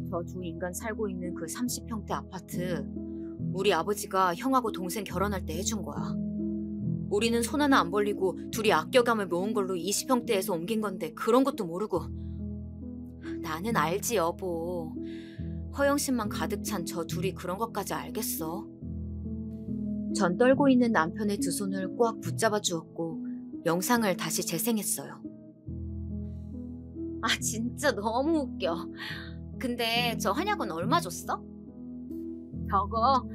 저 두 인간 살고 있는 그 30평대 아파트 우리 아버지가 형하고 동생 결혼할 때 해준 거야. 우리는 손 하나 안 벌리고 둘이 아껴감을 모은 걸로 20평대에서 옮긴 건데 그런 것도 모르고. 나는 알지 여보. 허영심만 가득 찬 저 둘이 그런 것까지 알겠어. 전 떨고 있는 남편의 두 손을 꽉 붙잡아 주었고 영상을 다시 재생했어요. 아 진짜 너무 웃겨. 근데 저 한약은 얼마 줬어? 저거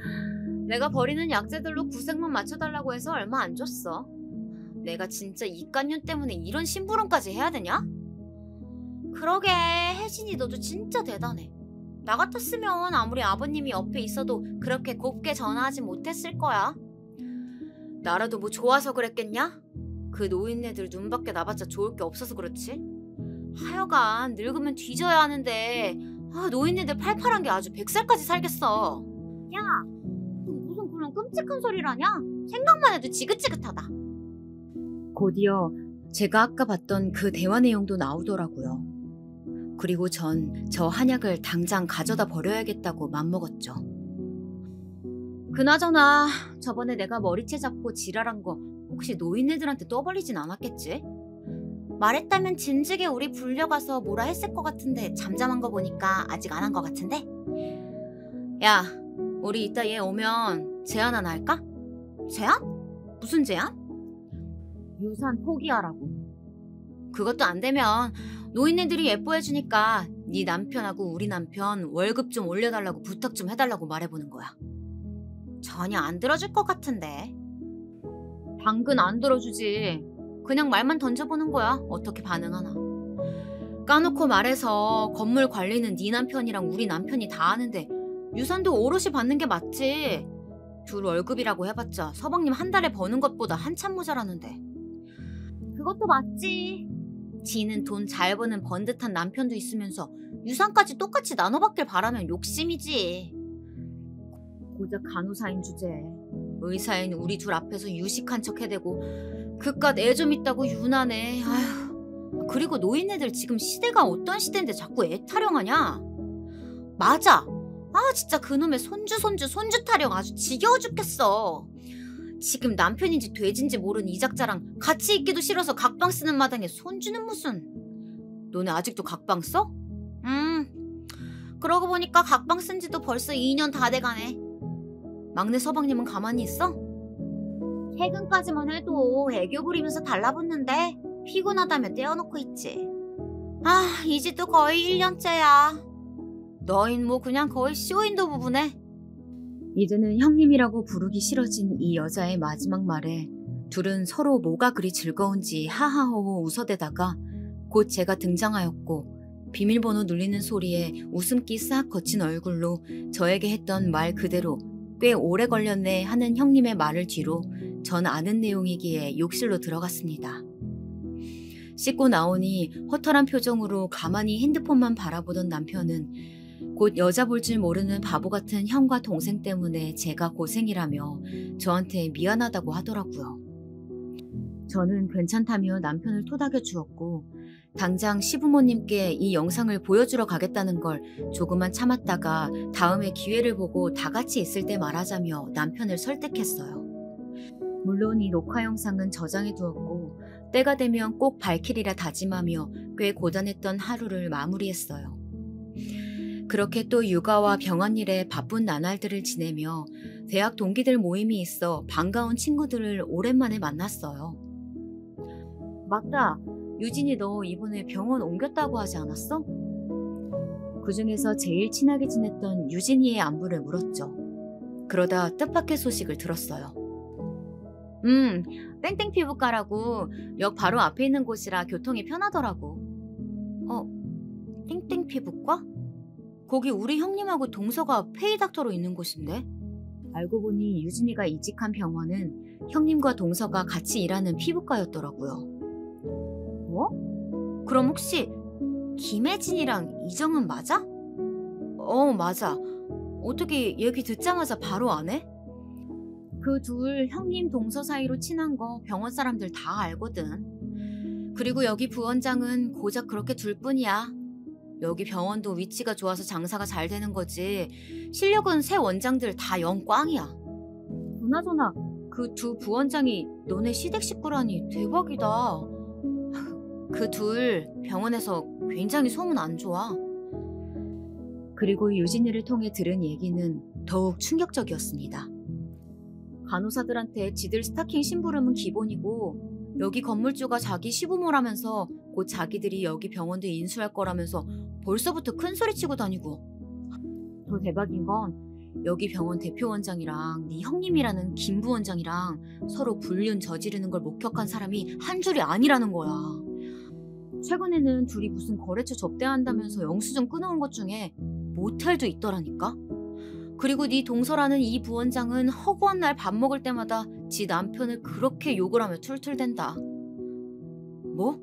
내가 버리는 약재들로 구색만 맞춰달라고 해서 얼마 안 줬어. 내가 진짜 이간년 때문에 이런 심부름까지 해야 되냐? 그러게 혜진이 너도 진짜 대단해. 나 같았으면 아무리 아버님이 옆에 있어도 그렇게 곱게 전화하지 못했을 거야. 나라도 뭐 좋아서 그랬겠냐? 그 노인네들 눈밖에 나봤자 좋을 게 없어서 그렇지. 하여간 늙으면 뒤져야 하는데 노인네들 팔팔한 게 아주 100살까지 살겠어. 야, 너 무슨 그런 끔찍한 소리라냐? 생각만 해도 지긋지긋하다. 곧이어 제가 아까 봤던 그 대화 내용도 나오더라고요. 그리고 전 저 한약을 당장 가져다 버려야겠다고 맘먹었죠. 그나저나 저번에 내가 머리채 잡고 지랄한 거 혹시 노인네들한테 떠벌리진 않았겠지? 말했다면 진즉에 우리 불려가서 뭐라 했을 것 같은데 잠잠한 거 보니까 아직 안 한 것 같은데? 야, 우리 이따 얘 오면 제안 하나 할까? 제안? 무슨 제안? 유산 포기하라고. 그것도 안 되면 노인네들이 예뻐해주니까 네 남편하고 우리 남편 월급 좀 올려달라고 부탁 좀 해달라고 말해보는 거야. 전혀 안 들어줄 것 같은데. 당근 안 들어주지. 그냥 말만 던져보는 거야. 어떻게 반응하나. 까놓고 말해서 건물 관리는 네 남편이랑 우리 남편이 다 하는데 유산도 오롯이 받는 게 맞지. 둘 월급이라고 해봤자 서방님 한 달에 버는 것보다 한참 모자라는데. 그것도 맞지. 지는 돈 잘 버는 번듯한 남편도 있으면서 유산까지 똑같이 나눠받길 바라면 욕심이지. 고작 간호사인 주제에 의사인 우리 둘 앞에서 유식한 척 해대고 그깟 애 좀 있다고 유난해. 아휴. 그리고 노인네들 지금 시대가 어떤 시대인데 자꾸 애 타령하냐? 맞아. 진짜 그놈의 손주 타령 아주 지겨워 죽겠어. 지금 남편인지 돼지인지 모르는 이작자랑 같이 있기도 싫어서 각방 쓰는 마당에 손주는 무슨. 너네 아직도 각방 써? 그러고 보니까 각방 쓴 지도 벌써 2년 다 돼가네. 막내 서방님은 가만히 있어? 최근까지만 해도 애교 부리면서 달라붙는데 피곤하다며 떼어놓고 있지. 이 지도 거의 1년째야. 너흰 뭐 그냥 거의 쇼윈도 부부네. 이제는 형님이라고 부르기 싫어진 이 여자의 마지막 말에 둘은 서로 뭐가 그리 즐거운지 하하호호 웃어대다가 곧 제가 등장하였고 비밀번호 눌리는 소리에 웃음기 싹 거친 얼굴로 저에게 했던 말 그대로 꽤 오래 걸렸네 하는 형님의 말을 뒤로 전 아는 내용이기에 욕실로 들어갔습니다. 씻고 나오니 허탈한 표정으로 가만히 핸드폰만 바라보던 남편은 곧 여자 볼 줄 모르는 바보 같은 형과 동생 때문에 제가 고생이라며 저한테 미안하다고 하더라고요. 저는 괜찮다며 남편을 토닥여 주었고 당장 시부모님께 이 영상을 보여주러 가겠다는 걸 조금만 참았다가 다음에 기회를 보고 다 같이 있을 때 말하자며 남편을 설득했어요. 물론 이 녹화 영상은 저장해 두었고 때가 되면 꼭 밝히리라 다짐하며 꽤 고단했던 하루를 마무리했어요. 그렇게 또 육아와 병원 일에 바쁜 나날들을 지내며 대학 동기들 모임이 있어 반가운 친구들을 오랜만에 만났어요. 맞다. 유진이 너 이번에 병원 옮겼다고 하지 않았어? 그 중에서 제일 친하게 지냈던 유진이의 안부를 물었죠. 그러다 뜻밖의 소식을 들었어요. 땡땡 피부과라고 역 바로 앞에 있는 곳이라 교통이 편하더라고. 땡땡 피부과? 거기 우리 형님하고 동서가 페이닥터로 있는 곳인데? 알고 보니 유진이가 이직한 병원은 형님과 동서가 같이 일하는 피부과였더라고요. 뭐? 그럼 혹시 김혜진이랑 이정은 맞아? 맞아. 어떻게 얘기 듣자마자 바로 안 해? 그 둘 형님 동서 사이로 친한 거 병원 사람들 다 알거든. 그리고 여기 부원장은 고작 그렇게 둘 뿐이야. 여기 병원도 위치가 좋아서 장사가 잘 되는 거지 실력은 새 원장들 다 영꽝이야. 그나저나 그 두 부원장이 너네 시댁 식구라니 대박이다. 그 둘 병원에서 굉장히 소문 안 좋아. 그리고 유진이를 통해 들은 얘기는 더욱 충격적이었습니다. 간호사들한테 지들 스타킹 심부름은 기본이고 여기 건물주가 자기 시부모라면서 곧 자기들이 여기 병원도 인수할 거라면서 벌써부터 큰 소리 치고 다니고, 더 대박인 건 여기 병원 대표원장이랑 네 형님이라는 김 부원장이랑 서로 불륜 저지르는 걸 목격한 사람이 한 줄이 아니라는 거야. 최근에는 둘이 무슨 거래처 접대한다면서 영수증 끊어온 것 중에 모텔도 있더라니까. 그리고 네 동서라는 이 부원장은 허구한 날 밥 먹을 때마다 지 남편을 그렇게 욕을 하며 툴툴댄다. 뭐?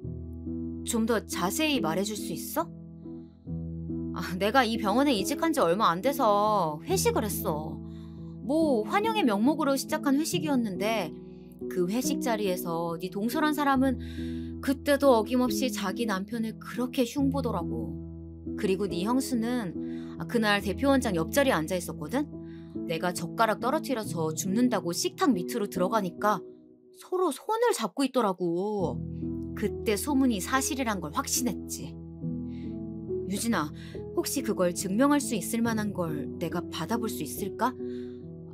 좀 더 자세히 말해줄 수 있어? 내가 이 병원에 이직한 지 얼마 안 돼서 회식을 했어. 뭐 환영의 명목으로 시작한 회식이었는데 그 회식 자리에서 네 동서란 사람은 그때도 어김없이 자기 남편을 그렇게 흉보더라고. 그리고 네 형수는 그날 대표원장 옆자리에 앉아 있었거든? 내가 젓가락 떨어뜨려서 죽는다고 식탁 밑으로 들어가니까 서로 손을 잡고 있더라고. 그때 소문이 사실이란 걸 확신했지. 유진아, 혹시 그걸 증명할 수 있을 만한 걸 내가 받아볼 수 있을까?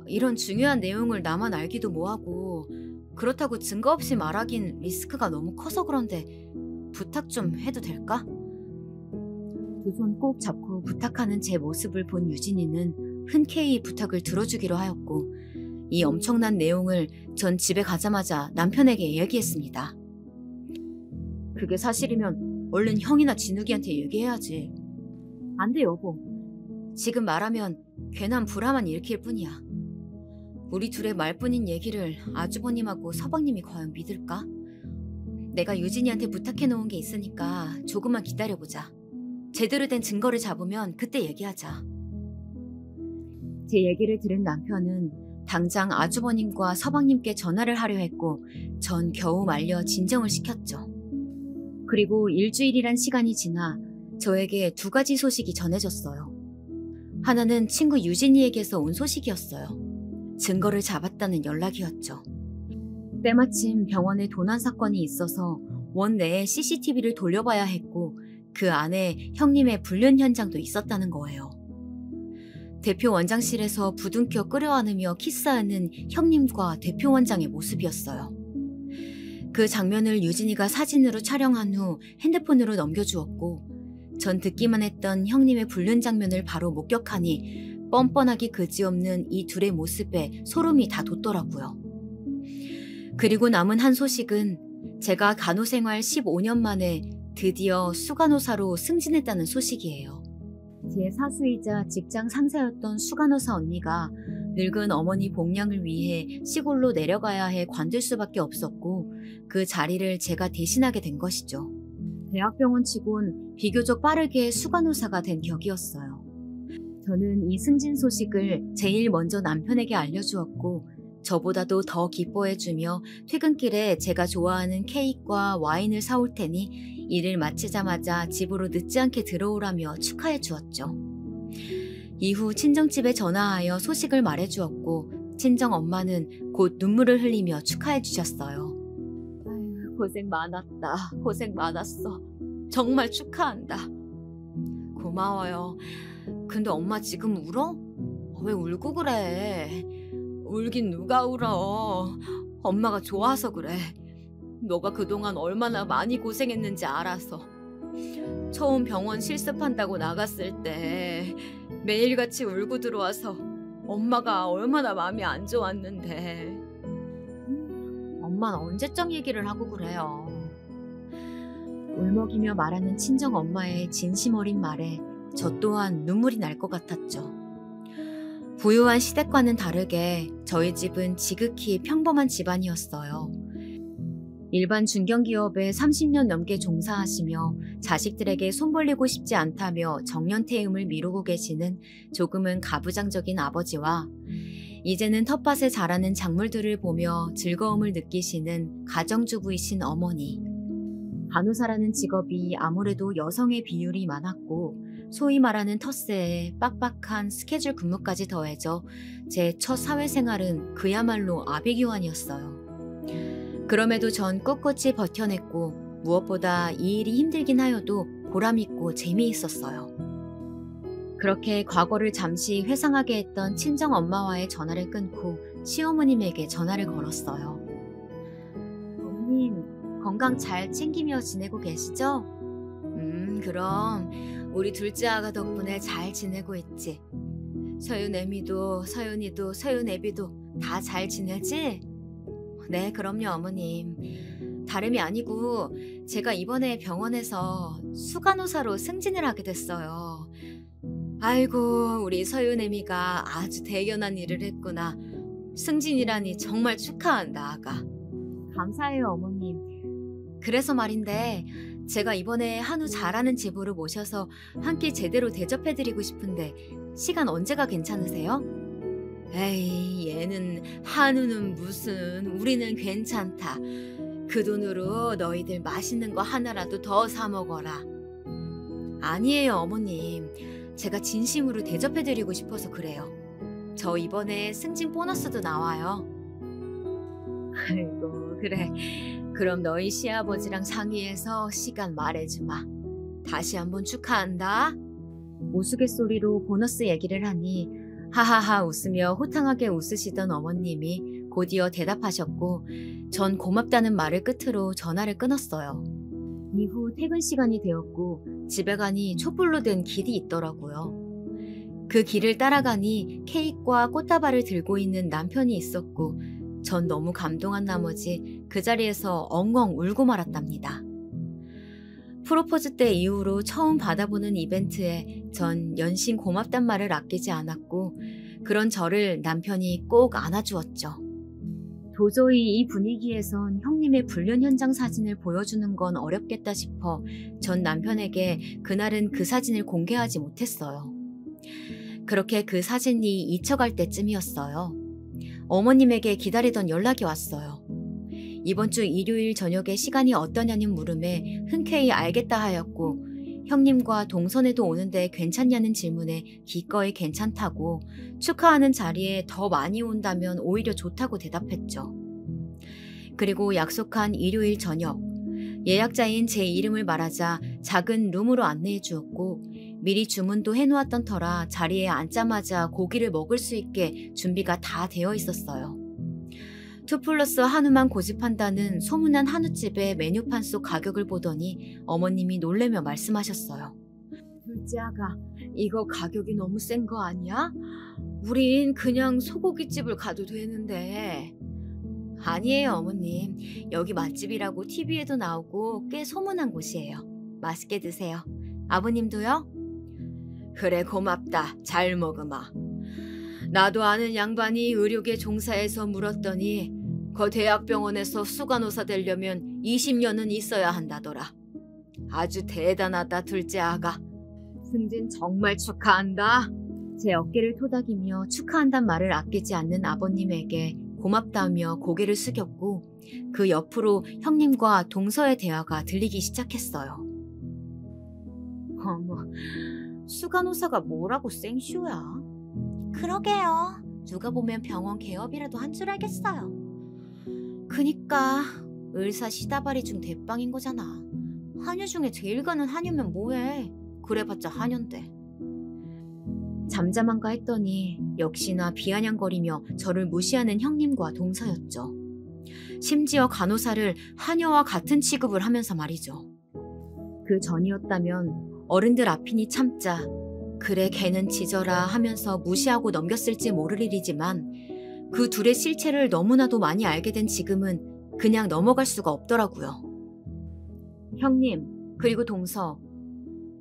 이런 중요한 내용을 나만 알기도 뭐하고, 그렇다고 증거 없이 말하긴 리스크가 너무 커서 그런데 부탁 좀 해도 될까? 두 손 꼭 잡고 부탁하는 제 모습을 본 유진이는 흔쾌히 부탁을 들어주기로 하였고, 이 엄청난 내용을 전 집에 가자마자 남편에게 얘기했습니다. 그게 사실이면 얼른 형이나 진욱이한테 얘기해야지. 안 돼, 여보. 지금 말하면 괜한 불화만 일으킬 뿐이야. 우리 둘의 말뿐인 얘기를 아주버님하고 서방님이 과연 믿을까? 내가 유진이한테 부탁해놓은 게 있으니까 조금만 기다려보자. 제대로 된 증거를 잡으면 그때 얘기하자. 제 얘기를 들은 남편은 당장 아주버님과 서방님께 전화를 하려 했고 전 겨우 말려 진정을 시켰죠. 그리고 일주일이란 시간이 지나 저에게 두 가지 소식이 전해졌어요. 하나는 친구 유진이에게서 온 소식이었어요. 증거를 잡았다는 연락이었죠. 때마침 병원에 도난 사건이 있어서 원 내에 CCTV를 돌려봐야 했고 그 안에 형님의 불륜 현장도 있었다는 거예요. 대표 원장실에서 부둥켜 끌어안으며 키스하는 형님과 대표 원장의 모습이었어요. 그 장면을 유진이가 사진으로 촬영한 후 핸드폰으로 넘겨주었고 전 듣기만 했던 형님의 불륜 장면을 바로 목격하니 뻔뻔하기 그지없는 이 둘의 모습에 소름이 다 돋더라고요. 그리고 남은 한 소식은 제가 간호생활 15년 만에 드디어 수간호사로 승진했다는 소식이에요. 제 사수이자 직장 상사였던 수간호사 언니가 늙은 어머니 복량을 위해 시골로 내려가야 해 관둘 수밖에 없었고 그 자리를 제가 대신하게 된 것이죠. 대학병원 치곤 비교적 빠르게 수간호사가 된 격이었어요. 저는 이 승진 소식을 제일 먼저 남편에게 알려주었고 저보다도 더 기뻐해주며 퇴근길에 제가 좋아하는 케이크와 와인을 사올 테니 일을 마치자마자 집으로 늦지 않게 들어오라며 축하해 주었죠. 이후 친정집에 전화하여 소식을 말해주었고 친정엄마는 곧 눈물을 흘리며 축하해 주셨어요. 아유, 고생 많았다. 고생 많았어. 정말 축하한다. 고마워요. 근데 엄마 지금 울어? 왜 울고 그래? 울긴 누가 울어. 엄마가 좋아서 그래. 너가 그동안 얼마나 많이 고생했는지 알아서. 처음 병원 실습한다고 나갔을 때 매일같이 울고 들어와서 엄마가 얼마나 마음이 안 좋았는데. 엄마는 언제적 얘기를 하고 그래요. 울먹이며 말하는 친정엄마의 진심 어린 말에 저 또한 눈물이 날 것 같았죠. 부유한 시댁과는 다르게 저희 집은 지극히 평범한 집안이었어요. 일반 중견기업에 30년 넘게 종사하시며 자식들에게 손 벌리고 싶지 않다며 정년퇴임을 미루고 계시는 조금은 가부장적인 아버지와 이제는 텃밭에 자라는 작물들을 보며 즐거움을 느끼시는 가정주부이신 어머니. 간호사라는 직업이 아무래도 여성의 비율이 많았고 소위 말하는 텃세에 빡빡한 스케줄 근무까지 더해져 제 첫 사회생활은 그야말로 아비규환이었어요. 그럼에도 전 꿋꿋이 버텨냈고 무엇보다 이 일이 힘들긴 하여도 보람있고 재미있었어요. 그렇게 과거를 잠시 회상하게 했던 친정엄마와의 전화를 끊고 시어머님에게 전화를 걸었어요. 어머님, 건강 잘 챙기며 지내고 계시죠? 그럼 우리 둘째 아가 덕분에 잘 지내고 있지. 서윤애미도 서윤이도 서윤애비도 다 잘 지내지? 네, 그럼요 어머님. 다름이 아니고 제가 이번에 병원에서 수간호사로 승진을 하게 됐어요. 아이고, 우리 서윤애미가 아주 대견한 일을 했구나. 승진이라니 정말 축하한다 아가. 감사해요 어머님. 그래서 말인데 제가 이번에 한우 잘하는 집으로 모셔서 한 끼 제대로 대접해드리고 싶은데 시간 언제가 괜찮으세요? 에이, 얘는 한우는 무슨, 우리는 괜찮다. 그 돈으로 너희들 맛있는 거 하나라도 더 사 먹어라. 아니에요 어머님. 제가 진심으로 대접해드리고 싶어서 그래요. 저 이번에 승진 보너스도 나와요. 아이고, 그래. 그럼 너희 시아버지랑 상의해서 시간 말해주마. 다시 한번 축하한다. 우스갯소리로 보너스 얘기를 하니 하하하 웃으며 호탕하게 웃으시던 어머님이 곧이어 대답하셨고 전 고맙다는 말을 끝으로 전화를 끊었어요. 이후 퇴근 시간이 되었고 집에 가니 촛불로 된 길이 있더라고요. 그 길을 따라가니 케이크와 꽃다발을 들고 있는 남편이 있었고 전 너무 감동한 나머지 그 자리에서 엉엉 울고 말았답니다. 프로포즈 때 이후로 처음 받아보는 이벤트에 전 연신 고맙단 말을 아끼지 않았고 그런 저를 남편이 꼭 안아주었죠. 도저히 이 분위기에선 형님의 불륜 현장 사진을 보여주는 건 어렵겠다 싶어 전 남편에게 그날은 그 사진을 공개하지 못했어요. 그렇게 그 사진이 잊혀갈 때쯤이었어요. 어머님에게 기다리던 연락이 왔어요. 이번 주 일요일 저녁에 시간이 어떠냐는 물음에 흔쾌히 알겠다 하였고 형님과 동선에도 오는데 괜찮냐는 질문에 기꺼이 괜찮다고 축하하는 자리에 더 많이 온다면 오히려 좋다고 대답했죠. 그리고 약속한 일요일 저녁 예약자인 제 이름을 말하자 작은 룸으로 안내해 주었고 미리 주문도 해놓았던 터라 자리에 앉자마자 고기를 먹을 수 있게 준비가 다 되어 있었어요. 2플러스 한우만 고집한다는 소문난 한우집의 메뉴판 속 가격을 보더니 어머님이 놀래며 말씀하셨어요. 둘째 아가, 이거 가격이 너무 센 거 아니야? 우린 그냥 소고기집을 가도 되는데. 아니에요 어머님. 여기 맛집이라고 TV에도 나오고 꽤 소문난 곳이에요. 맛있게 드세요. 아버님도요? 그래, 고맙다. 잘 먹으마. 나도 아는 양반이 의료계 종사해서 물었더니 그 대학병원에서 수간호사 되려면 20년은 있어야 한다더라. 아주 대단하다 둘째 아가. 승진 정말 축하한다. 제 어깨를 토닥이며 축하한단 말을 아끼지 않는 아버님에게 고맙다며 고개를 숙였고 그 옆으로 형님과 동서의 대화가 들리기 시작했어요. 어머, 수간호사가 뭐라고 생쇼야. 그러게요. 누가 보면 병원 개업이라도 한 줄 알겠어요. 그니까 의사 시다발이 중 대빵인 거잖아. 한유 중에 제일 가는 한유면 뭐해. 그래봤자 한유인데. 잠잠한가 했더니 역시나 비아냥거리며 저를 무시하는 형님과 동서였죠. 심지어 간호사를 한여와 같은 취급을 하면서 말이죠. 그 전이었다면 어른들 앞이니 참자, 그래 걔는 지져라 하면서 무시하고 넘겼을지 모를 일이지만 그 둘의 실체를 너무나도 많이 알게 된 지금은 그냥 넘어갈 수가 없더라고요. 형님, 그리고 동서,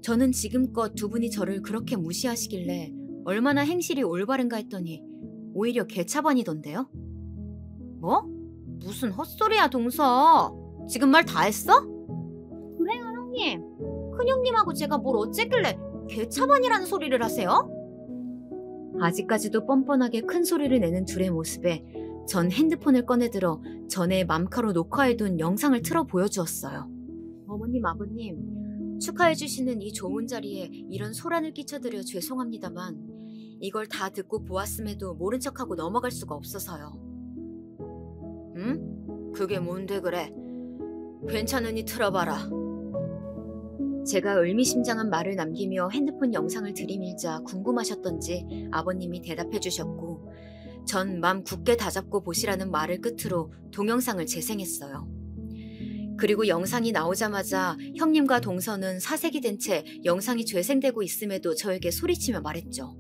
저는 지금껏 두 분이 저를 그렇게 무시하시길래 얼마나 행실이 올바른가 했더니 오히려 개차반이던데요? 뭐? 무슨 헛소리야 동서. 지금 말 다 했어? 그래요 형님. 큰형님하고 제가 뭘 어쨌길래 개차반이라는 소리를 하세요? 아직까지도 뻔뻔하게 큰 소리를 내는 둘의 모습에 전 핸드폰을 꺼내들어 전에 맘카로 녹화해둔 영상을 틀어 보여주었어요. 어머님, 아버님, 축하해주시는 이 좋은 자리에 이런 소란을 끼쳐드려 죄송합니다만 이걸 다 듣고 보았음에도 모른 척하고 넘어갈 수가 없어서요. 응? 그게 뭔데 그래? 괜찮으니 틀어봐라. 제가 의미심장한 말을 남기며 핸드폰 영상을 들이밀자 궁금하셨던지 아버님이 대답해 주셨고 전 맘 굳게 다잡고 보시라는 말을 끝으로 동영상을 재생했어요. 그리고 영상이 나오자마자 형님과 동서는 사색이 된 채 영상이 재생되고 있음에도 저에게 소리치며 말했죠.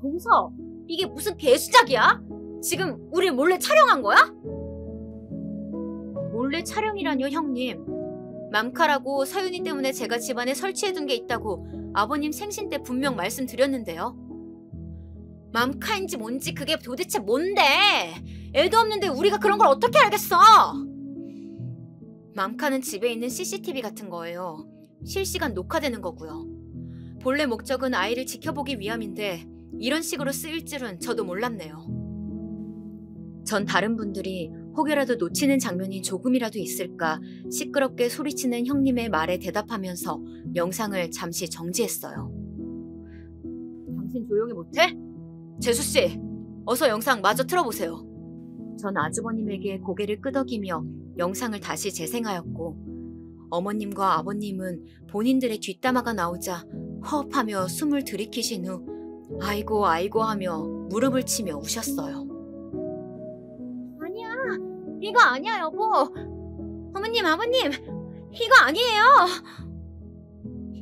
동서, 이게 무슨 개수작이야? 지금 우릴 몰래 촬영한 거야? 몰래 촬영이라뇨, 형님. 맘카라고 서윤이 때문에 제가 집안에 설치해둔 게 있다고 아버님 생신 때 분명 말씀드렸는데요. 맘카인지 뭔지 그게 도대체 뭔데? 애도 없는데 우리가 그런 걸 어떻게 알겠어? 맘카는 집에 있는 CCTV 같은 거예요. 실시간 녹화되는 거고요. 본래 목적은 아이를 지켜보기 위함인데 이런 식으로 쓰일 줄은 저도 몰랐네요. 전 다른 분들이 혹여라도 놓치는 장면이 조금이라도 있을까 시끄럽게 소리치는 형님의 말에 대답하면서 영상을 잠시 정지했어요. 당신 조용히 못해? 재수씨, 어서 영상 마저 틀어보세요. 전 아주버님에게 고개를 끄덕이며 영상을 다시 재생하였고 어머님과 아버님은 본인들의 뒷담화가 나오자 허업하며 숨을 들이키신 후 아이고 아이고 하며 무릎을 치며 우셨어요. 아니야, 이거 아니야 여보. 어머님 아버님, 이거 아니에요.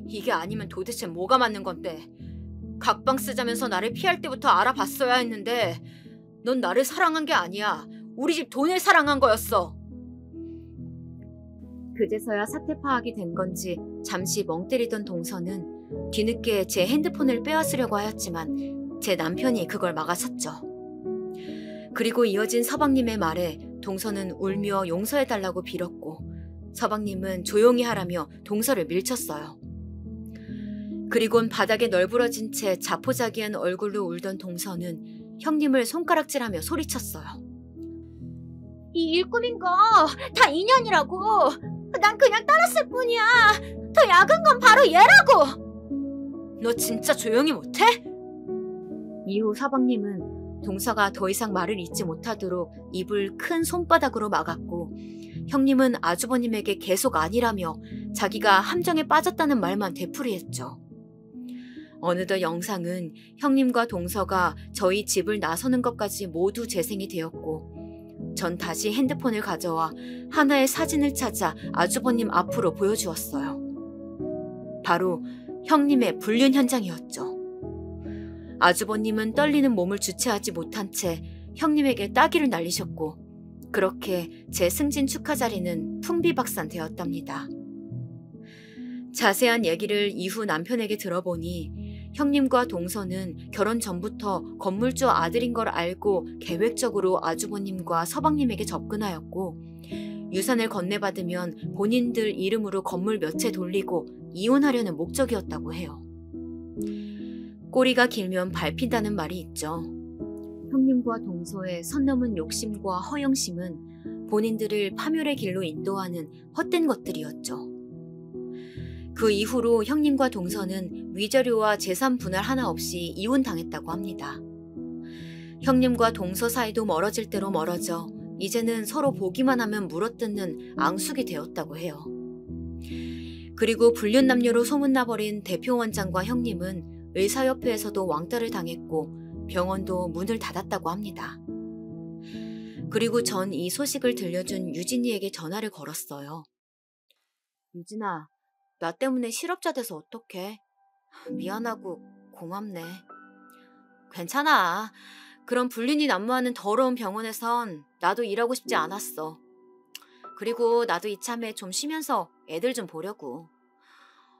이게 아니면 도대체 뭐가 맞는 건데. 각방 쓰자면서 나를 피할 때부터 알아봤어야 했는데 넌 나를 사랑한 게 아니야. 우리 집 돈을 사랑한 거였어. 그제서야 사태 파악이 된 건지 잠시 멍 때리던 동서는 뒤늦게 제 핸드폰을 빼앗으려고 하였지만 제 남편이 그걸 막아섰죠. 그리고 이어진 서방님의 말에 동서는 울며 용서해달라고 빌었고 서방님은 조용히 하라며 동서를 밀쳤어요. 그리곤 바닥에 널브러진 채 자포자기한 얼굴로 울던 동서는 형님을 손가락질하며 소리쳤어요. 이 일꾼인 거 다 인연이라고. 난 그냥 따랐을 뿐이야. 더 약은 건 바로 얘라고. 너 진짜 조용히 못해? 이후 서방님은 동서가 더 이상 말을 잇지 못하도록 입을 큰 손바닥으로 막았고 형님은 아주버님에게 계속 아니라며 자기가 함정에 빠졌다는 말만 되풀이했죠. 어느덧 영상은 형님과 동서가 저희 집을 나서는 것까지 모두 재생이 되었고 전 다시 핸드폰을 가져와 하나의 사진을 찾아 아주버님 앞으로 보여주었어요. 바로 형님의 불륜 현장이었죠. 아주버님은 떨리는 몸을 주체하지 못한 채 형님에게 따귀를 날리셨고 그렇게 제 승진 축하 자리는 풍비박산되었답니다. 자세한 얘기를 이후 남편에게 들어보니 형님과 동서는 결혼 전부터 건물주 아들인 걸 알고 계획적으로 아주버님과 서방님에게 접근하였고 유산을 건네받으면 본인들 이름으로 건물 몇 채 돌리고 이혼하려는 목적이었다고 해요. 꼬리가 길면 밟힌다는 말이 있죠. 형님과 동서의 선 넘은 욕심과 허영심은 본인들을 파멸의 길로 인도하는 헛된 것들이었죠. 그 이후로 형님과 동서는 위자료와 재산 분할 하나 없이 이혼당했다고 합니다. 형님과 동서 사이도 멀어질 대로 멀어져 이제는 서로 보기만 하면 물어뜯는 앙숙이 되었다고 해요. 그리고 불륜 남녀로 소문나버린 대표 원장과 형님은 의사협회에서도 왕따를 당했고 병원도 문을 닫았다고 합니다. 그리고 전 이 소식을 들려준 유진이에게 전화를 걸었어요. 유진아, 나 때문에 실업자 돼서 어떡해? 미안하고 고맙네. 괜찮아. 그런 불륜이 난무하는 더러운 병원에선 나도 일하고 싶지 않았어. 그리고 나도 이참에 좀 쉬면서 애들 좀 보려고.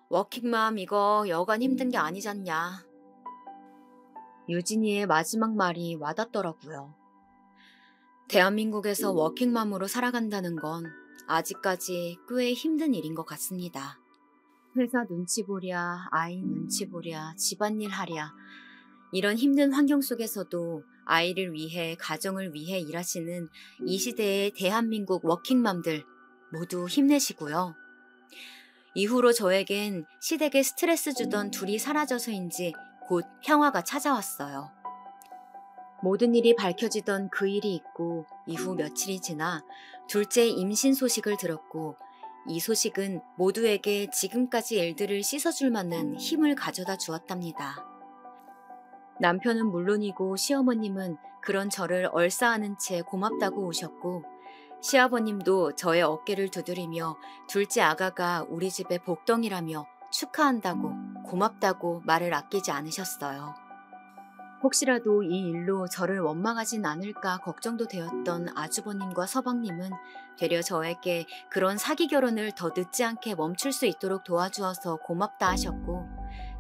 워킹맘 이거 여간 힘든 게 아니잖냐. 유진이의 마지막 말이 와닿더라고요. 대한민국에서 워킹맘으로 살아간다는 건 아직까지 꽤 힘든 일인 것 같습니다. 회사 눈치 보랴, 아이 눈치 보랴, 집안일 하랴 이런 힘든 환경 속에서도 아이를 위해 가정을 위해 일하시는 이 시대의 대한민국 워킹맘들 모두 힘내시고요. 이후로 저에겐 시댁에 스트레스 주던 둘이 사라져서인지 곧 평화가 찾아왔어요. 모든 일이 밝혀지던 그 일이 있고 이후 며칠이 지나 둘째 임신 소식을 들었고 이 소식은 모두에게 지금까지 일들을 씻어줄 만한 힘을 가져다 주었답니다. 남편은 물론이고 시어머님은 그런 저를 얼싸안은 채 고맙다고 우셨고 시아버님도 저의 어깨를 두드리며 둘째 아가가 우리 집의 복덩이라며 축하한다고 고맙다고 말을 아끼지 않으셨어요. 혹시라도 이 일로 저를 원망하진 않을까 걱정도 되었던 아주버님과 서방님은 되려 저에게 그런 사기 결혼을 더 늦지 않게 멈출 수 있도록 도와주어서 고맙다 하셨고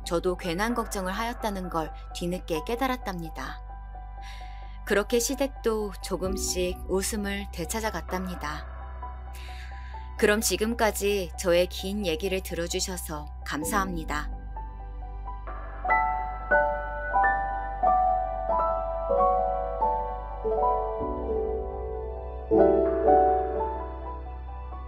저도 괜한 걱정을 하였다는 걸 뒤늦게 깨달았답니다. 그렇게 시댁도 조금씩 웃음을 되찾아갔답니다. 그럼 지금까지 저의 긴 얘기를 들어주셔서 감사합니다.